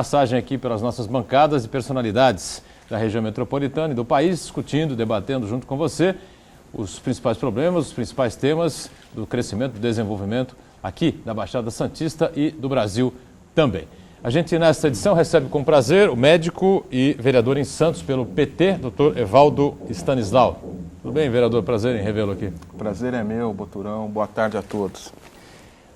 Passagem aqui pelas nossas bancadas e personalidades da região metropolitana e do país, discutindo, debatendo junto com você os principais problemas, os principais temas do crescimento, do desenvolvimento aqui da Baixada Santista e do Brasil também. A gente, nesta edição, recebe com prazer o médico e vereador em Santos pelo PT, Dr. Evaldo Stanislau. Tudo bem, vereador? Prazer em revê-lo aqui. Prazer é meu, Boturão. Boa tarde a todos.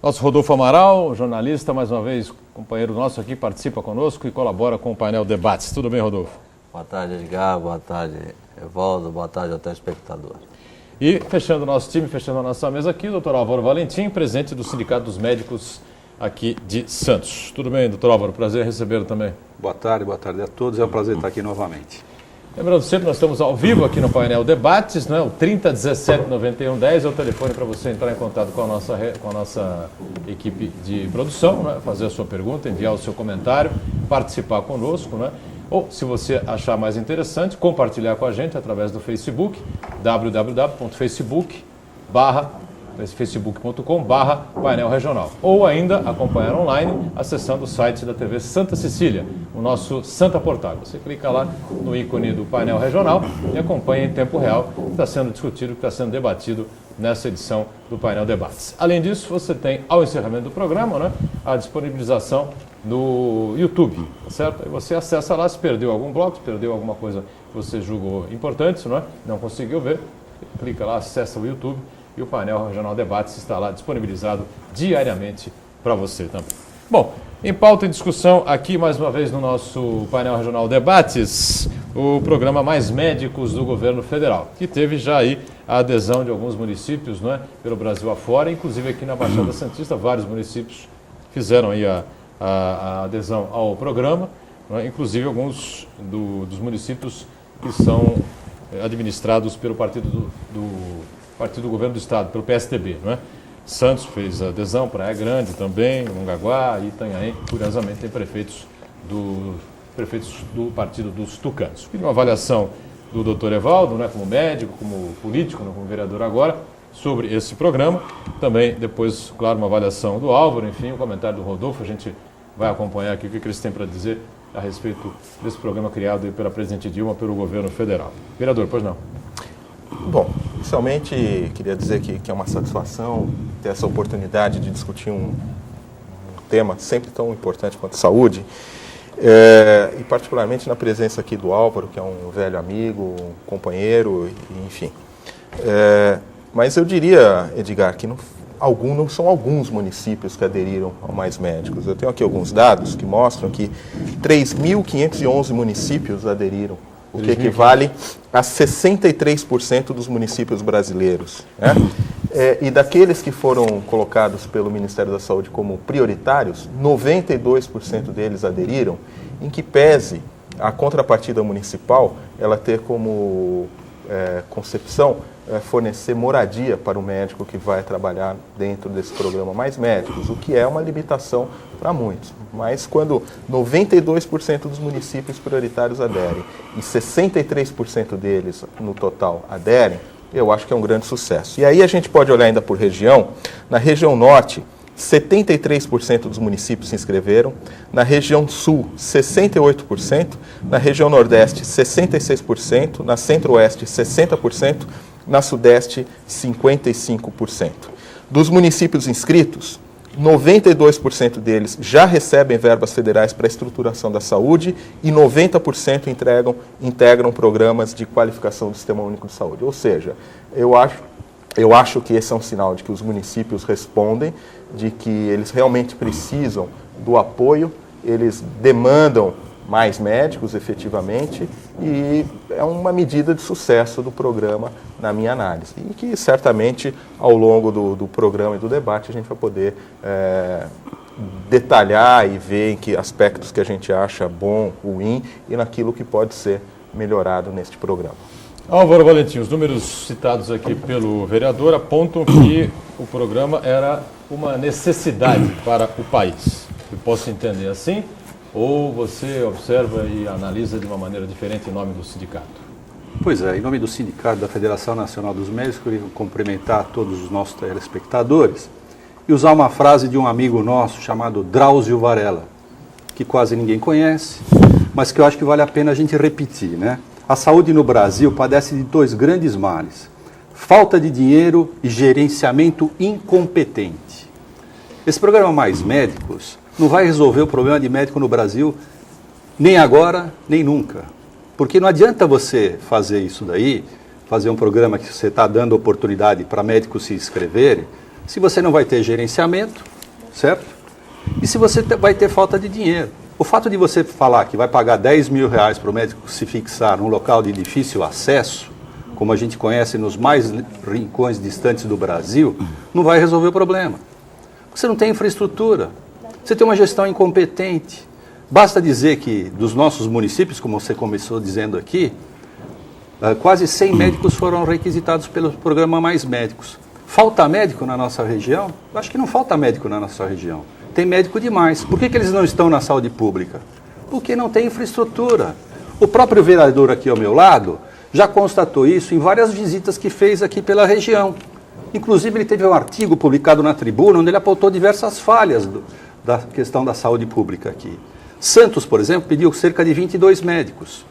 Nosso Rodolfo Amaral, jornalista, mais uma vez, companheiro nosso aqui, participa conosco e colabora com o painel Debates. Tudo bem, Rodolfo? Boa tarde, Edgar. Boa tarde, Evaldo. Boa tarde ao telespectador. E fechando o nosso time, fechando a nossa mesa aqui, o doutor Álvaro Valentim, presidente do Sindicato dos Médicos aqui de Santos. Tudo bem, doutor Álvaro? Prazer em recebê-lo também. Boa tarde a todos. É um prazer estar aqui novamente. Lembrando sempre, nós estamos ao vivo aqui no painel Debates, né? O 3017-9110 é o telefone para você entrar em contato com a nossa equipe de produção, né? Fazer a sua pergunta, enviar o seu comentário, participar conosco, né? Ou, se você achar mais interessante, compartilhar com a gente através do Facebook, www.facebook.com/painel regional. Ou ainda acompanhar online acessando o site da TV Santa Cecília, o nosso Santa Portal. Você clica lá no ícone do painel regional e acompanha em tempo real o que está sendo discutido, o que está sendo debatido nessa edição do painel Debates. Além disso, você tem, ao encerramento do programa, né, a disponibilização no YouTube, tá certo? Aí você acessa lá, se perdeu algum bloco, se perdeu alguma coisa que você julgou importante, não conseguiu ver, clica lá, acessa o YouTube e o painel Regional Debates está lá disponibilizado diariamente para você também. Bom, em pauta e discussão aqui mais uma vez no nosso painel Regional Debates, o programa Mais Médicos do Governo Federal, que teve já aí a adesão de alguns municípios, não é, pelo Brasil afora, inclusive aqui na Baixada Santista, vários municípios fizeram aí a adesão ao programa, não é, inclusive alguns dos municípios que são administrados pelo partido do Governo do Estado, pelo PSDB, não é? Santos fez adesão, Praia Grande também, Mongaguá, Itanhaém, curiosamente tem prefeitos do partido dos Tucanos. Queria uma avaliação do doutor Evaldo, né, como médico, como político, né, como vereador agora, sobre esse programa. Também depois, claro, uma avaliação do Álvaro, enfim, um comentário do Rodolfo. A gente vai acompanhar aqui o que eles têm para dizer a respeito desse programa criado pela presidente Dilma, pelo governo federal. Vereador, pois não. Bom, inicialmente queria dizer que é uma satisfação ter essa oportunidade de discutir um tema sempre tão importante quanto a saúde, e particularmente na presença aqui do Álvaro, que é um velho amigo, um companheiro, enfim. Mas eu diria, Edgar, que não são alguns municípios que aderiram ao Mais Médicos. Eu tenho aqui alguns dados que mostram que 3.511 municípios aderiram, o que equivale a 63% dos municípios brasileiros, né? E daqueles que foram colocados pelo Ministério da Saúde como prioritários, 92% deles aderiram, em que pese a contrapartida municipal ela ter como concepção fornecer moradia para o médico que vai trabalhar dentro desse programa Mais Médicos, o que é uma limitação para muitos. Mas quando 92% dos municípios prioritários aderem e 63% deles no total aderem, eu acho que é um grande sucesso. E aí a gente pode olhar ainda por região. Na região norte, 73% dos municípios se inscreveram, na região sul, 68%, na região nordeste, 66%, na centro-oeste, 60%, na sudeste, 55%. Dos municípios inscritos, 92% deles já recebem verbas federais para a estruturação da saúde e 90% integram programas de qualificação do Sistema Único de Saúde. Ou seja, eu acho que esse é um sinal de que os municípios respondem, de que eles realmente precisam do apoio, eles demandam mais médicos, efetivamente, e é uma medida de sucesso do programa, na minha análise. E que, certamente, ao longo do programa e do debate, a gente vai poder detalhar e ver em que aspectos que a gente acha bom, ruim, e naquilo que pode ser melhorado neste programa. Álvaro Valentim, os números citados aqui pelo vereador apontam que o programa era uma necessidade para o país. Eu posso entender assim? Ou você observa e analisa de uma maneira diferente em nome do sindicato? Pois é, em nome do sindicato da Federação Nacional dos Médicos, eu queria cumprimentar todos os nossos telespectadores e usar uma frase de um amigo nosso chamado Drauzio Varela. que quase ninguém conhece, mas que eu acho que vale a pena a gente repetir, né? A saúde no Brasil padece de 2 grandes males: falta de dinheiro e gerenciamento incompetente. Esse programa Mais Médicos não vai resolver o problema de médico no Brasil nem agora, nem nunca. Porque não adianta você fazer isso daí, fazer um programa que você está dando oportunidade para médicos se inscreverem, se você não vai ter gerenciamento, certo? E se você vai ter falta de dinheiro. O fato de você falar que vai pagar 10 mil reais para o médico se fixar num local de difícil acesso, como a gente conhece nos mais rincões distantes do Brasil, não vai resolver o problema. Você não tem infraestrutura, você tem uma gestão incompetente. Basta dizer que dos nossos municípios, como você começou dizendo aqui, quase 100 médicos foram requisitados pelo programa Mais Médicos. Falta médico na nossa região? Eu acho que não falta médico na nossa região. Tem médico demais. Por que eles não estão na saúde pública? Porque não tem infraestrutura. O próprio vereador aqui ao meu lado já constatou isso em várias visitas que fez aqui pela região. Inclusive, ele teve um artigo publicado na Tribuna onde ele apontou diversas falhas da questão da saúde pública aqui. Santos, por exemplo, pediu cerca de 22 médicos.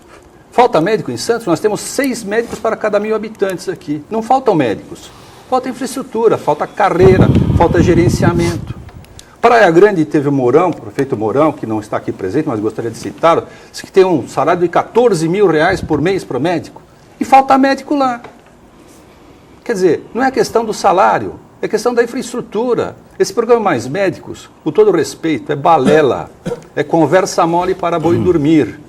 Falta médico em Santos? Nós temos 6 médicos para cada 1.000 habitantes aqui. Não faltam médicos. Falta infraestrutura, falta carreira, falta gerenciamento. Praia Grande teve o Mourão, o prefeito Mourão, que não está aqui presente, mas gostaria de citá-lo, disse que tem um salário de 14 mil reais por mês para o médico. E falta médico lá. Quer dizer, não é questão do salário, é questão da infraestrutura. Esse programa Mais Médicos, com todo respeito, é balela, é conversa mole para boi dormir.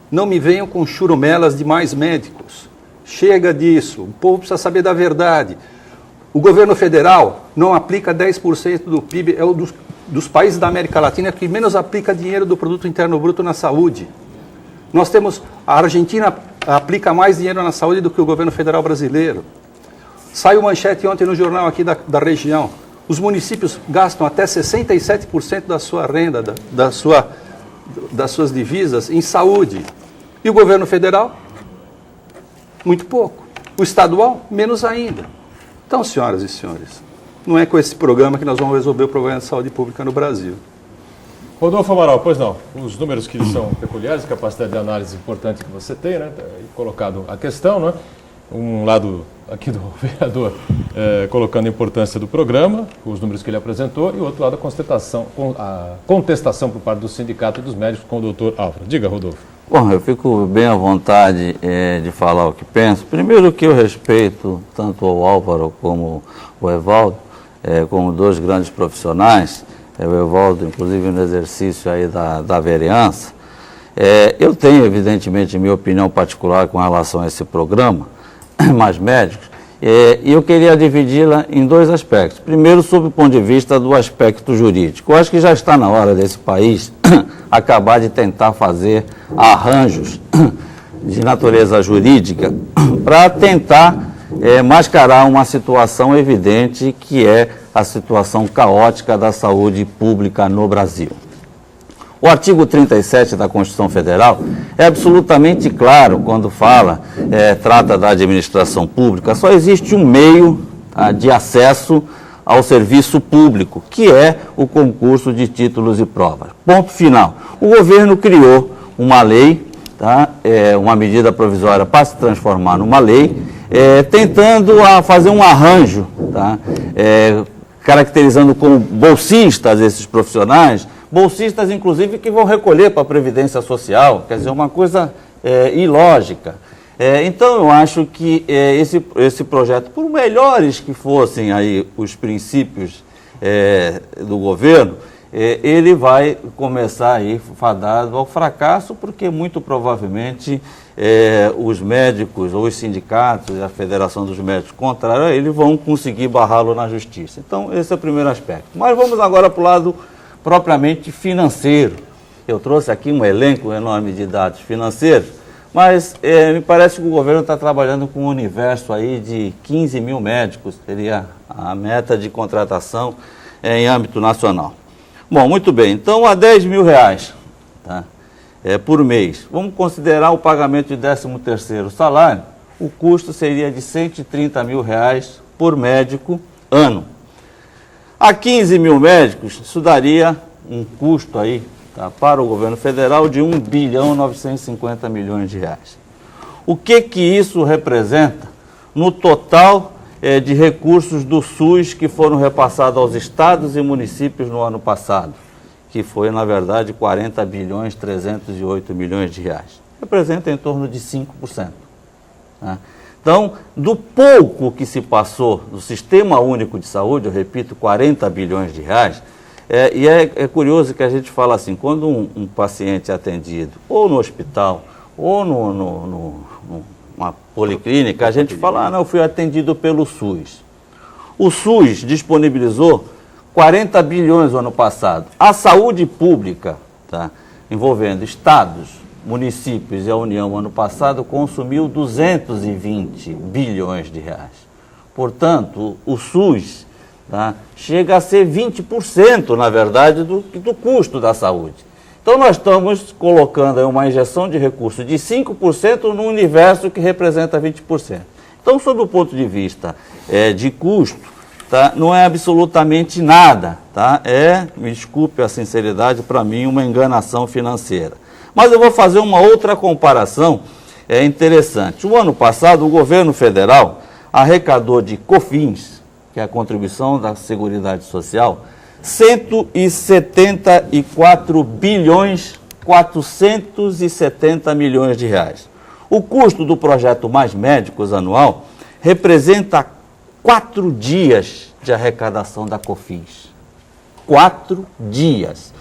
Não me venham com churumelas de mais médicos. Chega disso, o povo precisa saber da verdade. O governo federal não aplica 10% do PIB, é um dos países da América Latina que menos aplica dinheiro do Produto Interno Bruto na saúde. Nós temos, a Argentina aplica mais dinheiro na saúde do que o governo federal brasileiro. Saiu manchete ontem no jornal aqui da região. Os municípios gastam até 67% da sua renda, das suas divisas em saúde. E o governo federal? Muito pouco. O estadual? Menos ainda. Então, senhoras e senhores, não é com esse programa que nós vamos resolver o problema de saúde pública no Brasil. Rodolfo Amaral, pois não. Os números que são peculiares, capacidade de análise importante que você tem, né? Colocado a questão, né? Um lado aqui do vereador colocando a importância do programa, os números que ele apresentou, e o outro lado a contestação por parte do sindicato e dos médicos com o doutor Álvaro. Diga, Rodolfo. Bom, eu fico bem à vontade de falar o que penso. Primeiro que eu respeito tanto o Álvaro como o Evaldo, como 2 grandes profissionais, o Evaldo inclusive no exercício aí da vereança. Eu tenho evidentemente minha opinião particular com relação a esse programa, Mais Médicos, e eu queria dividi-la em 2 aspectos. Primeiro, sob o ponto de vista do aspecto jurídico. Eu acho que já está na hora desse país acabar de tentar fazer arranjos de natureza jurídica para tentar mascarar uma situação evidente que é a situação caótica da saúde pública no Brasil. O artigo 37 da Constituição Federal é absolutamente claro quando trata da administração pública. Só existe um meio de acesso ao serviço público, que é o concurso de títulos e provas. Ponto final. O governo criou uma lei, uma medida provisória para se transformar numa lei, tentando fazer um arranjo, caracterizando como bolsistas esses profissionais, bolsistas, inclusive, que vão recolher para a Previdência Social, quer dizer, uma coisa ilógica. Então, eu acho que esse projeto, por melhores que fossem aí os princípios do governo, ele vai começar aí fadado ao fracasso, porque muito provavelmente os médicos ou os sindicatos e a Federação dos Médicos contrário a ele vão conseguir barrá-lo na justiça. Então, esse é o primeiro aspecto. Mas vamos agora para o lado propriamente financeiro. Eu trouxe aqui um elenco enorme de dados financeiros, mas me parece que o governo está trabalhando com um universo aí de 15 mil médicos, seria a meta de contratação em âmbito nacional. Bom, muito bem, então a 10 mil reais por mês, vamos considerar o pagamento de 13º salário, o custo seria de 130 mil reais por médico ano. A 15 mil médicos, isso daria um custo aí, tá, para o governo federal de 1.950 bilhões de reais. O que isso representa no total de recursos do SUS que foram repassados aos estados e municípios no ano passado, que foi, na verdade, 40.308 bilhões de reais. Representa em torno de 5%. Né? Então, do pouco que se passou do Sistema Único de Saúde, eu repito, 40 bilhões de reais, e é curioso que a gente fala assim, quando um paciente é atendido ou no hospital ou numa policlínica, a gente fala, não, eu fui atendido pelo SUS. O SUS disponibilizou 40 bilhões no ano passado. A saúde pública, tá, envolvendo estados, municípios e a União, ano passado, consumiu 220 bilhões de reais. Portanto, o SUS, tá, chega a ser 20%, na verdade, do custo da saúde. Então, nós estamos colocando aí uma injeção de recursos de 5% no universo que representa 20%. Então, sob o ponto de vista de custo, tá, não é absolutamente nada. Tá? Me desculpe a sinceridade, para mim, uma enganação financeira. Mas eu vou fazer uma outra comparação interessante. O ano passado, o governo federal arrecadou de COFINS, que é a contribuição da Seguridade Social, 174 bilhões 470 milhões de reais. O custo do projeto Mais Médicos anual representa 4 dias de arrecadação da COFINS. 4 dias.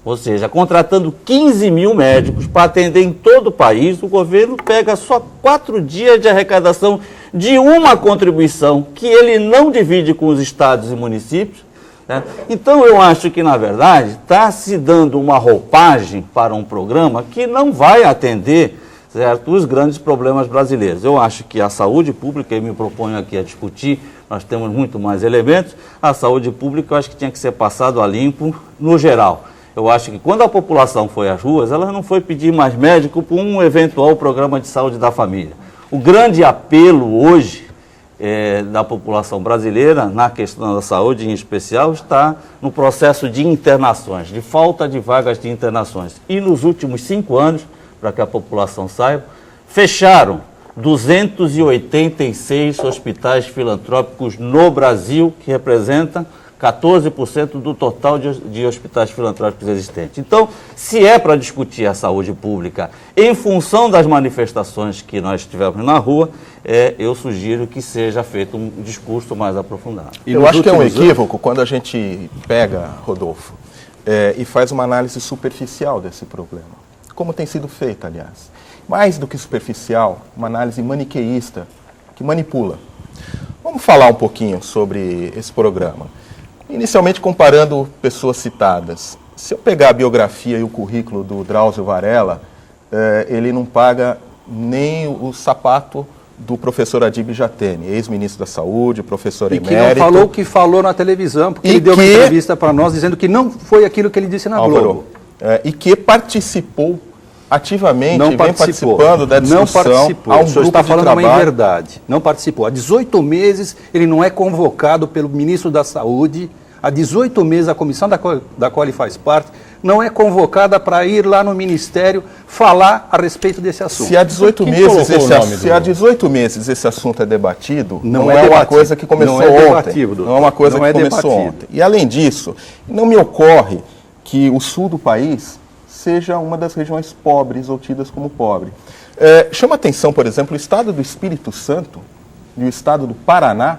Ou seja, contratando 15 mil médicos para atender em todo o país, o governo pega só 4 dias de arrecadação de uma contribuição que ele não divide com os estados e municípios. Né? Então, eu acho que, na verdade, está se dando uma roupagem para um programa que não vai atender, certo, os grandes problemas brasileiros. Eu acho que a saúde pública, e me proponho aqui a discutir, nós temos muito mais elementos, a saúde pública eu acho que tinha que ser passado a limpo no geral. Eu acho que quando a população foi às ruas, ela não foi pedir mais médico para um eventual programa de saúde da família. O grande apelo hoje da população brasileira, na questão da saúde em especial, está no processo de internações, de falta de vagas de internações. E nos últimos 5 anos, para que a população saiba, fecharam 286 hospitais filantrópicos no Brasil, que representa 14% do total de hospitais filantrópicos existentes. Então, se é para discutir a saúde pública em função das manifestações que nós tivemos na rua, eu sugiro que seja feito um discurso mais aprofundado. Eu acho que é um equívoco quando a gente pega, Rodolfo, e faz uma análise superficial desse problema, como tem sido feita, aliás. Mais do que superficial, uma análise maniqueísta, que manipula. Vamos falar um pouquinho sobre esse programa. Inicialmente, comparando pessoas citadas. Se eu pegar a biografia e o currículo do Drauzio Varela, ele não paga nem o sapato do professor Adib Jatene, ex-ministro da Saúde, professor emérito. E que não falou o que falou na televisão, porque ele deu uma entrevista para nós dizendo que não foi aquilo que ele disse na Globo. E que participou ativamente, vem participando da discussão. Não participou, há um o senhor está falando uma inverdade. Não participou. Há 18 meses ele não é convocado pelo ministro da Saúde. Há 18 meses a comissão da qual ele faz parte não é convocada para ir lá no Ministério falar a respeito desse assunto. Se há 18 meses esse assunto é debatido, não é uma coisa que começou ontem. Não é uma coisa que começou ontem. E além disso, não me ocorre que o sul do país seja uma das regiões pobres ou tidas como pobre. Chama atenção, por exemplo, o estado do Espírito Santo e o estado do Paraná,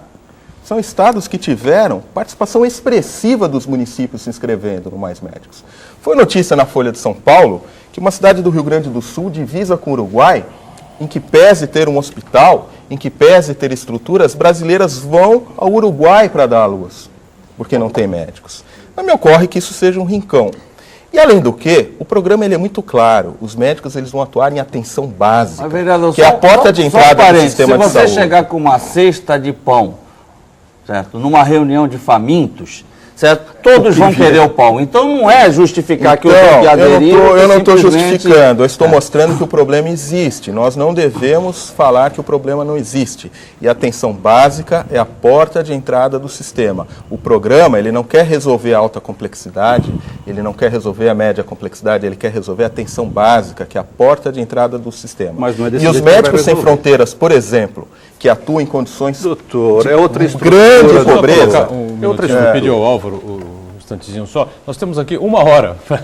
são estados que tiveram participação expressiva dos municípios se inscrevendo no Mais Médicos. Foi notícia na Folha de São Paulo que uma cidade do Rio Grande do Sul, divisa com o Uruguai, em que pese ter um hospital, em que pese ter estruturas, brasileiras vão ao Uruguai para dar à luz, porque não tem médicos. Não me ocorre que isso seja um rincão. E além do que, o programa ele é muito claro. Os médicos eles vão atuar em atenção básica, que é a porta de entrada do sistema de saúde. Se você chegar com uma cesta de pão, certo, numa reunião de famintos, certo? Todos vão querer o pão. Então não é justificar que eu tenho que aderir. Eu não estou justificando, eu estou mostrando que o problema existe. Nós não devemos falar que o problema não existe. E a atenção básica é a porta de entrada do sistema. O programa, ele não quer resolver a alta complexidade, ele não quer resolver a média complexidade, ele quer resolver a atenção básica, que é a porta de entrada do sistema. Mas não é desse e os jeito que médicos vai sem resolver. fronteiras, por exemplo, que atuam em condições Doutor, é outra estrutura. grande da pobreza. Pediu ao Álvaro um instantezinho só. Nós temos aqui 1 hora para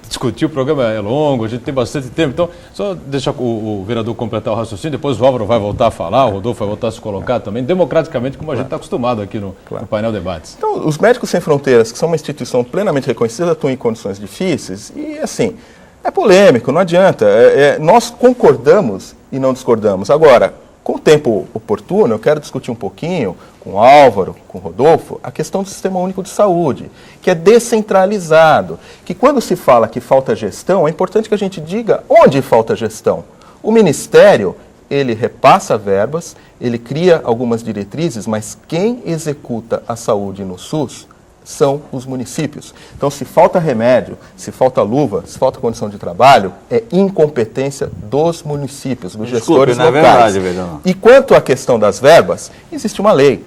discutir, o programa é longo, a gente tem bastante tempo, então só deixar o vereador completar o raciocínio, depois o Álvaro vai voltar a falar, o Rodolfo vai voltar a se colocar também, democraticamente, como a gente está acostumado aqui no painel Debates. Então, os Médicos Sem Fronteiras, que são uma instituição plenamente reconhecida, atuam em condições difíceis e, assim, é polêmico, não adianta. Nós concordamos e não discordamos. Agora, com o tempo oportuno, eu quero discutir um pouquinho com o Álvaro, com o Rodolfo, a questão do Sistema Único de Saúde, que é descentralizado, que quando se fala que falta gestão, é importante que a gente diga onde falta gestão. O Ministério, ele repassa verbas, ele cria algumas diretrizes, mas quem executa a saúde no SUS são os municípios. Então, se falta remédio, se falta luva, se falta condição de trabalho, é incompetência dos municípios, dos gestores locais. Não é verdade, Vedão. E quanto à questão das verbas, existe uma lei.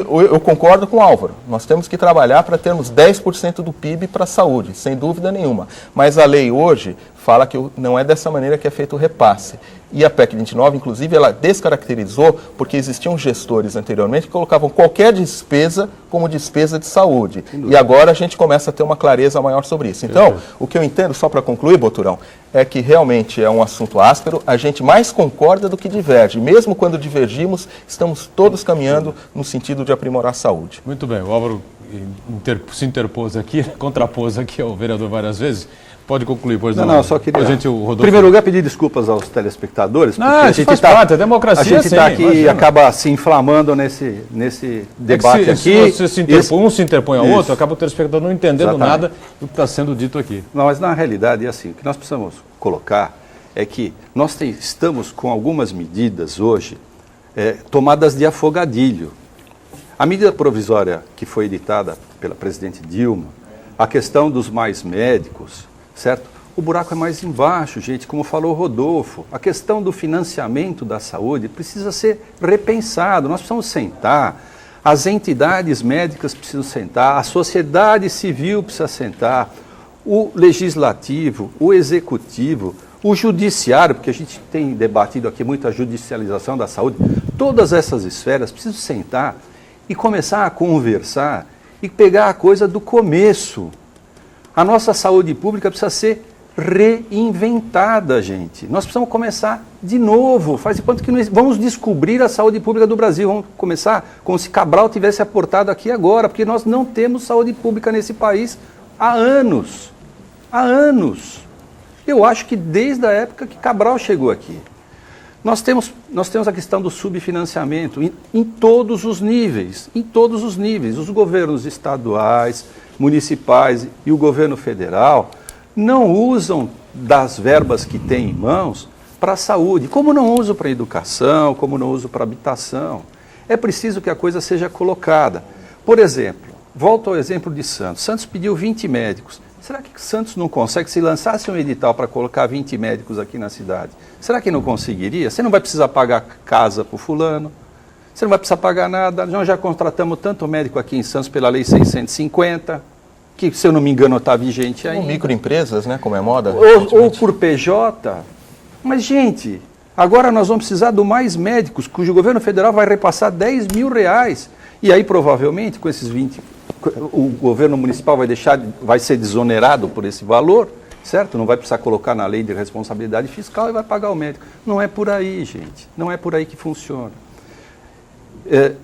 Eu concordo com o Álvaro, nós temos que trabalhar para termos 10% do PIB para a saúde, sem dúvida nenhuma. Mas a lei hoje fala que não é dessa maneira que é feito o repasse. E a PEC 29, inclusive, ela descaracterizou porque existiam gestores anteriormente que colocavam qualquer despesa como despesa de saúde. E agora a gente começa a ter uma clareza maior sobre isso. Então, o que eu entendo, só para concluir, Boturão, é que realmente é um assunto áspero, a gente mais concorda do que diverge. Mesmo quando divergimos, estamos todos caminhando no sentido de aprimorar a saúde. Muito bem, o Álvaro se interpôs aqui, contrapôs aqui ao vereador várias vezes. Pode concluir, pois não. Não, só queria... o Rodolfo... Em primeiro lugar, pedir desculpas aos telespectadores, porque a gente faz parte, a democracia, a gente está aqui e imagina. acaba se inflamando nesse debate aqui. Se você se interpõe, um se interpõe ao Isso. outro, acaba o telespectador não entendendo nada do que está sendo dito aqui. Não, mas na realidade é assim, o que nós precisamos colocar é que nós estamos com algumas medidas hoje tomadas de afogadilho. A medida provisória que foi editada pela presidente Dilma, a questão dos mais médicos, certo? O buraco é mais embaixo, gente, como falou o Rodolfo. A questão do financiamento da saúde precisa ser repensado. Nós precisamos sentar, as entidades médicas precisam sentar, a sociedade civil precisa sentar, o legislativo, o executivo, o judiciário, porque a gente tem debatido aqui muito a judicialização da saúde, todas essas esferas precisam sentar e começar a conversar e pegar a coisa do começo. A nossa saúde pública precisa ser reinventada, gente. Nós precisamos começar de novo. Faz de conta que vamos descobrir a saúde pública do Brasil. Vamos começar como se Cabral tivesse aportado aqui agora, porque nós não temos saúde pública nesse país há anos. Há anos. Eu acho que desde a época que Cabral chegou aqui. Nós temos a questão do subfinanciamento em todos os níveis. Em todos os níveis. Os governos estaduais, municipais e o governo federal não usam das verbas que têm em mãos para a saúde, como não usam para a educação, como não usam para a habitação. É preciso que a coisa seja colocada. Por exemplo, volto ao exemplo de Santos. Santos pediu 20 médicos. Será que Santos não consegue, se lançasse um edital para colocar 20 médicos aqui na cidade, será que não conseguiria? Você não vai precisar pagar casa para o fulano, você não vai precisar pagar nada. Nós já contratamos tanto médico aqui em Santos pela Lei 650, que, se eu não me engano, está vigente ainda. Ou microempresas, né, como é moda. Ou por PJ. Mas, gente, agora nós vamos precisar de mais médicos, cujo governo federal vai repassar R$10 mil. E aí, provavelmente, com esses 20, o governo municipal vai ser desonerado por esse valor, certo? Não vai precisar colocar na lei de responsabilidade fiscal e vai pagar o médico. Não é por aí, gente. Não é por aí que funciona.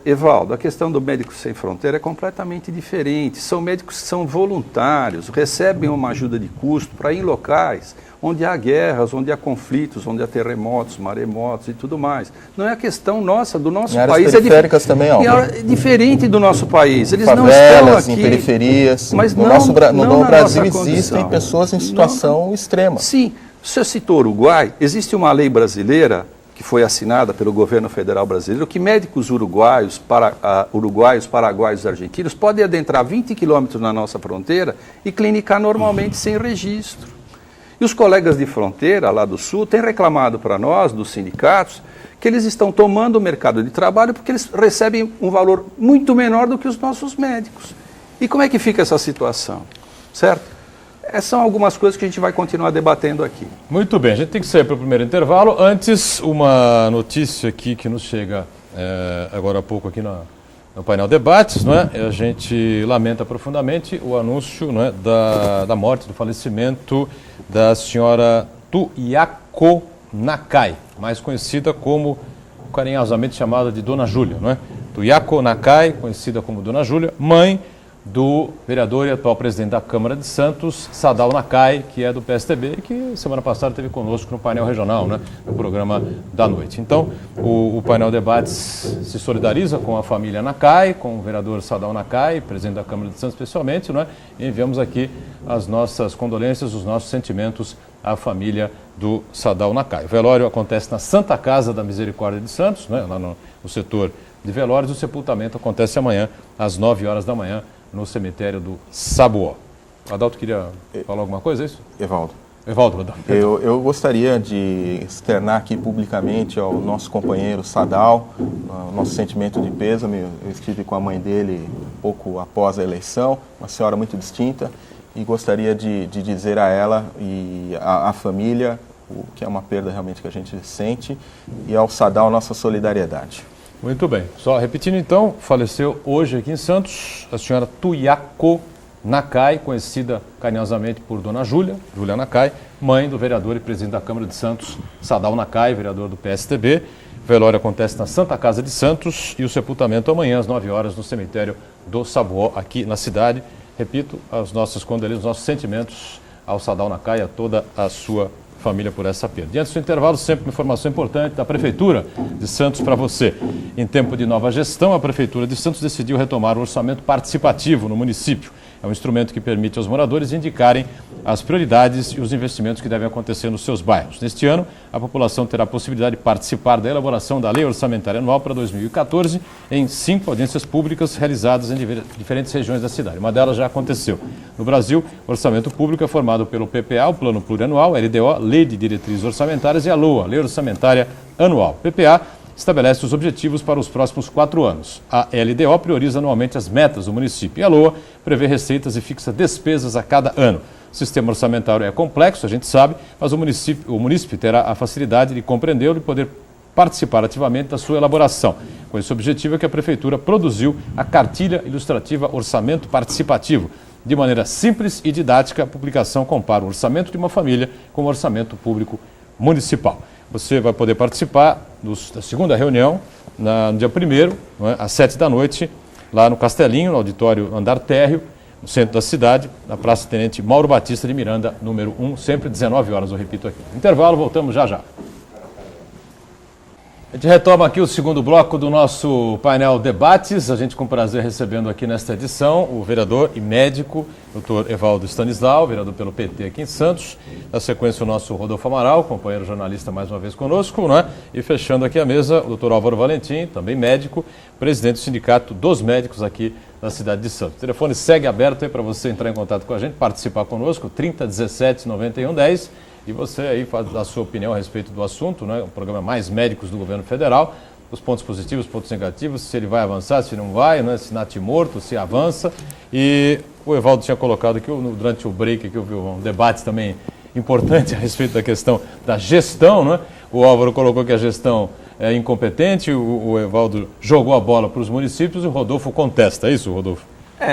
Evaldo, a questão do Médicos Sem Fronteira é completamente diferente. São médicos que são voluntários, recebem uma ajuda de custo para ir em locais onde há guerras, onde há conflitos, onde há terremotos, maremotos e tudo mais. Não é a questão nossa, do nosso país. Periféricas também, é diferente do nosso país. Eles favelas, não estão aqui em periferias. Mas no Brasil existem pessoas em situação extrema. Sim. Você citou o Uruguai. Existe uma lei brasileira que foi assinada pelo governo federal brasileiro, que médicos uruguaios, paraguaios e argentinos podem adentrar 20 quilômetros na nossa fronteira e clinicar normalmente sem registro. E os colegas de fronteira lá do Sul têm reclamado para nós, dos sindicatos, que eles estão tomando o mercado de trabalho porque eles recebem um valor muito menor do que os nossos médicos. E como é que fica essa situação? Certo? Essas são algumas coisas que a gente vai continuar debatendo aqui. Muito bem, a gente tem que sair para o primeiro intervalo. Antes, uma notícia aqui que nos chega agora há pouco aqui no painel Debates, não é? A gente lamenta profundamente o anúncio, não é, da morte, do falecimento da senhora Tuyako Nakai, mais conhecida como, carinhosamente chamada de Dona Júlia, não é? Tuyako Nakai, conhecida como Dona Júlia, mãe do vereador e atual presidente da Câmara de Santos, Sadao Nakai, que é do PSDB e que semana passada esteve conosco no painel regional, né, no programa da noite. Então, o painel Debates se solidariza com a família Nakai, com o vereador Sadao Nakai, presidente da Câmara de Santos especialmente, né, e enviamos aqui as nossas condolências, os nossos sentimentos à família do Sadao Nakai. O velório acontece na Santa Casa da Misericórdia de Santos, né, lá no setor de velórios. O sepultamento acontece amanhã, às 9 horas da manhã, no cemitério do Sabuó. Adalto queria falar alguma coisa, é isso? Evaldo, Adalto. eu gostaria de externar aqui publicamente ao nosso companheiro Sadao o nosso sentimento de pêsame. Eu estive com a mãe dele pouco após a eleição, uma senhora muito distinta, e gostaria de dizer a ela e à família, que é uma perda realmente que a gente sente, e ao Sadao nossa solidariedade. Muito bem. Só repetindo então, faleceu hoje aqui em Santos a senhora Tuyako Nakai, conhecida carinhosamente por Dona Júlia Nakai, mãe do vereador e presidente da Câmara de Santos, Sadao Nakai, vereador do PSDB. O velório acontece na Santa Casa de Santos e o sepultamento amanhã às 9 horas no cemitério do Sabuó, aqui na cidade. Repito, as nossas condolências, os nossos sentimentos ao Sadao Nakai e a toda a sua família por essa perda. E antes do intervalo, sempre uma informação importante da Prefeitura de Santos para você. Em tempo de nova gestão, a Prefeitura de Santos decidiu retomar o orçamento participativo no município. É um instrumento que permite aos moradores indicarem as prioridades e os investimentos que devem acontecer nos seus bairros. Neste ano, a população terá a possibilidade de participar da elaboração da Lei Orçamentária Anual para 2014 em 5 audiências públicas realizadas em diferentes regiões da cidade. Uma delas já aconteceu. No Brasil, o orçamento público é formado pelo PPA, o Plano Plurianual, LDO, Lei de Diretrizes Orçamentárias, e a LOA, Lei Orçamentária Anual. PPA estabelece os objetivos para os próximos 4 anos. A LDO prioriza anualmente as metas do município e a LOA prevê receitas e fixa despesas a cada ano. O sistema orçamentário é complexo, a gente sabe, mas o município terá a facilidade de compreendê-lo e poder participar ativamente da sua elaboração. Com esse objetivo é que a Prefeitura produziu a cartilha ilustrativa Orçamento Participativo. De maneira simples e didática, a publicação compara o orçamento de uma família com o orçamento público municipal. Você vai poder participar da segunda reunião, no dia 1º, às 7 da noite, lá no Castelinho, no auditório Andar Térreo, no centro da cidade, na Praça Tenente Mauro Batista de Miranda, número 1, sempre 19 horas, eu repito aqui. Intervalo, voltamos já já. A gente retoma aqui o segundo bloco do nosso painel Debates. A gente com prazer recebendo aqui nesta edição o vereador e médico, Dr. Evaldo Stanislau, vereador pelo PT aqui em Santos. Na sequência o nosso Rodolfo Amaral, companheiro jornalista mais uma vez conosco, né? E fechando aqui a mesa, o Dr. Álvaro Valentim, também médico, presidente do Sindicato dos Médicos aqui na cidade de Santos. O telefone segue aberto aí para você entrar em contato com a gente, participar conosco, 3017 9110. E você aí faz a sua opinião a respeito do assunto, né? O programa Mais Médicos do Governo Federal, os pontos positivos, os pontos negativos, se ele vai avançar, se não vai, né? Se natimorto, se avança. E o Evaldo tinha colocado aqui, durante o break, aqui houve um debate também importante a respeito da questão da gestão, né? O Álvaro colocou que a gestão é incompetente, o Evaldo jogou a bola para os municípios e o Rodolfo contesta. É isso, Rodolfo?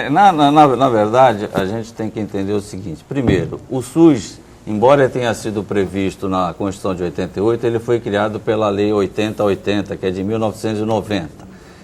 Na verdade, a gente tem que entender o seguinte. Primeiro, o SUS, embora tenha sido previsto na Constituição de 88, ele foi criado pela Lei 8080, que é de 1990.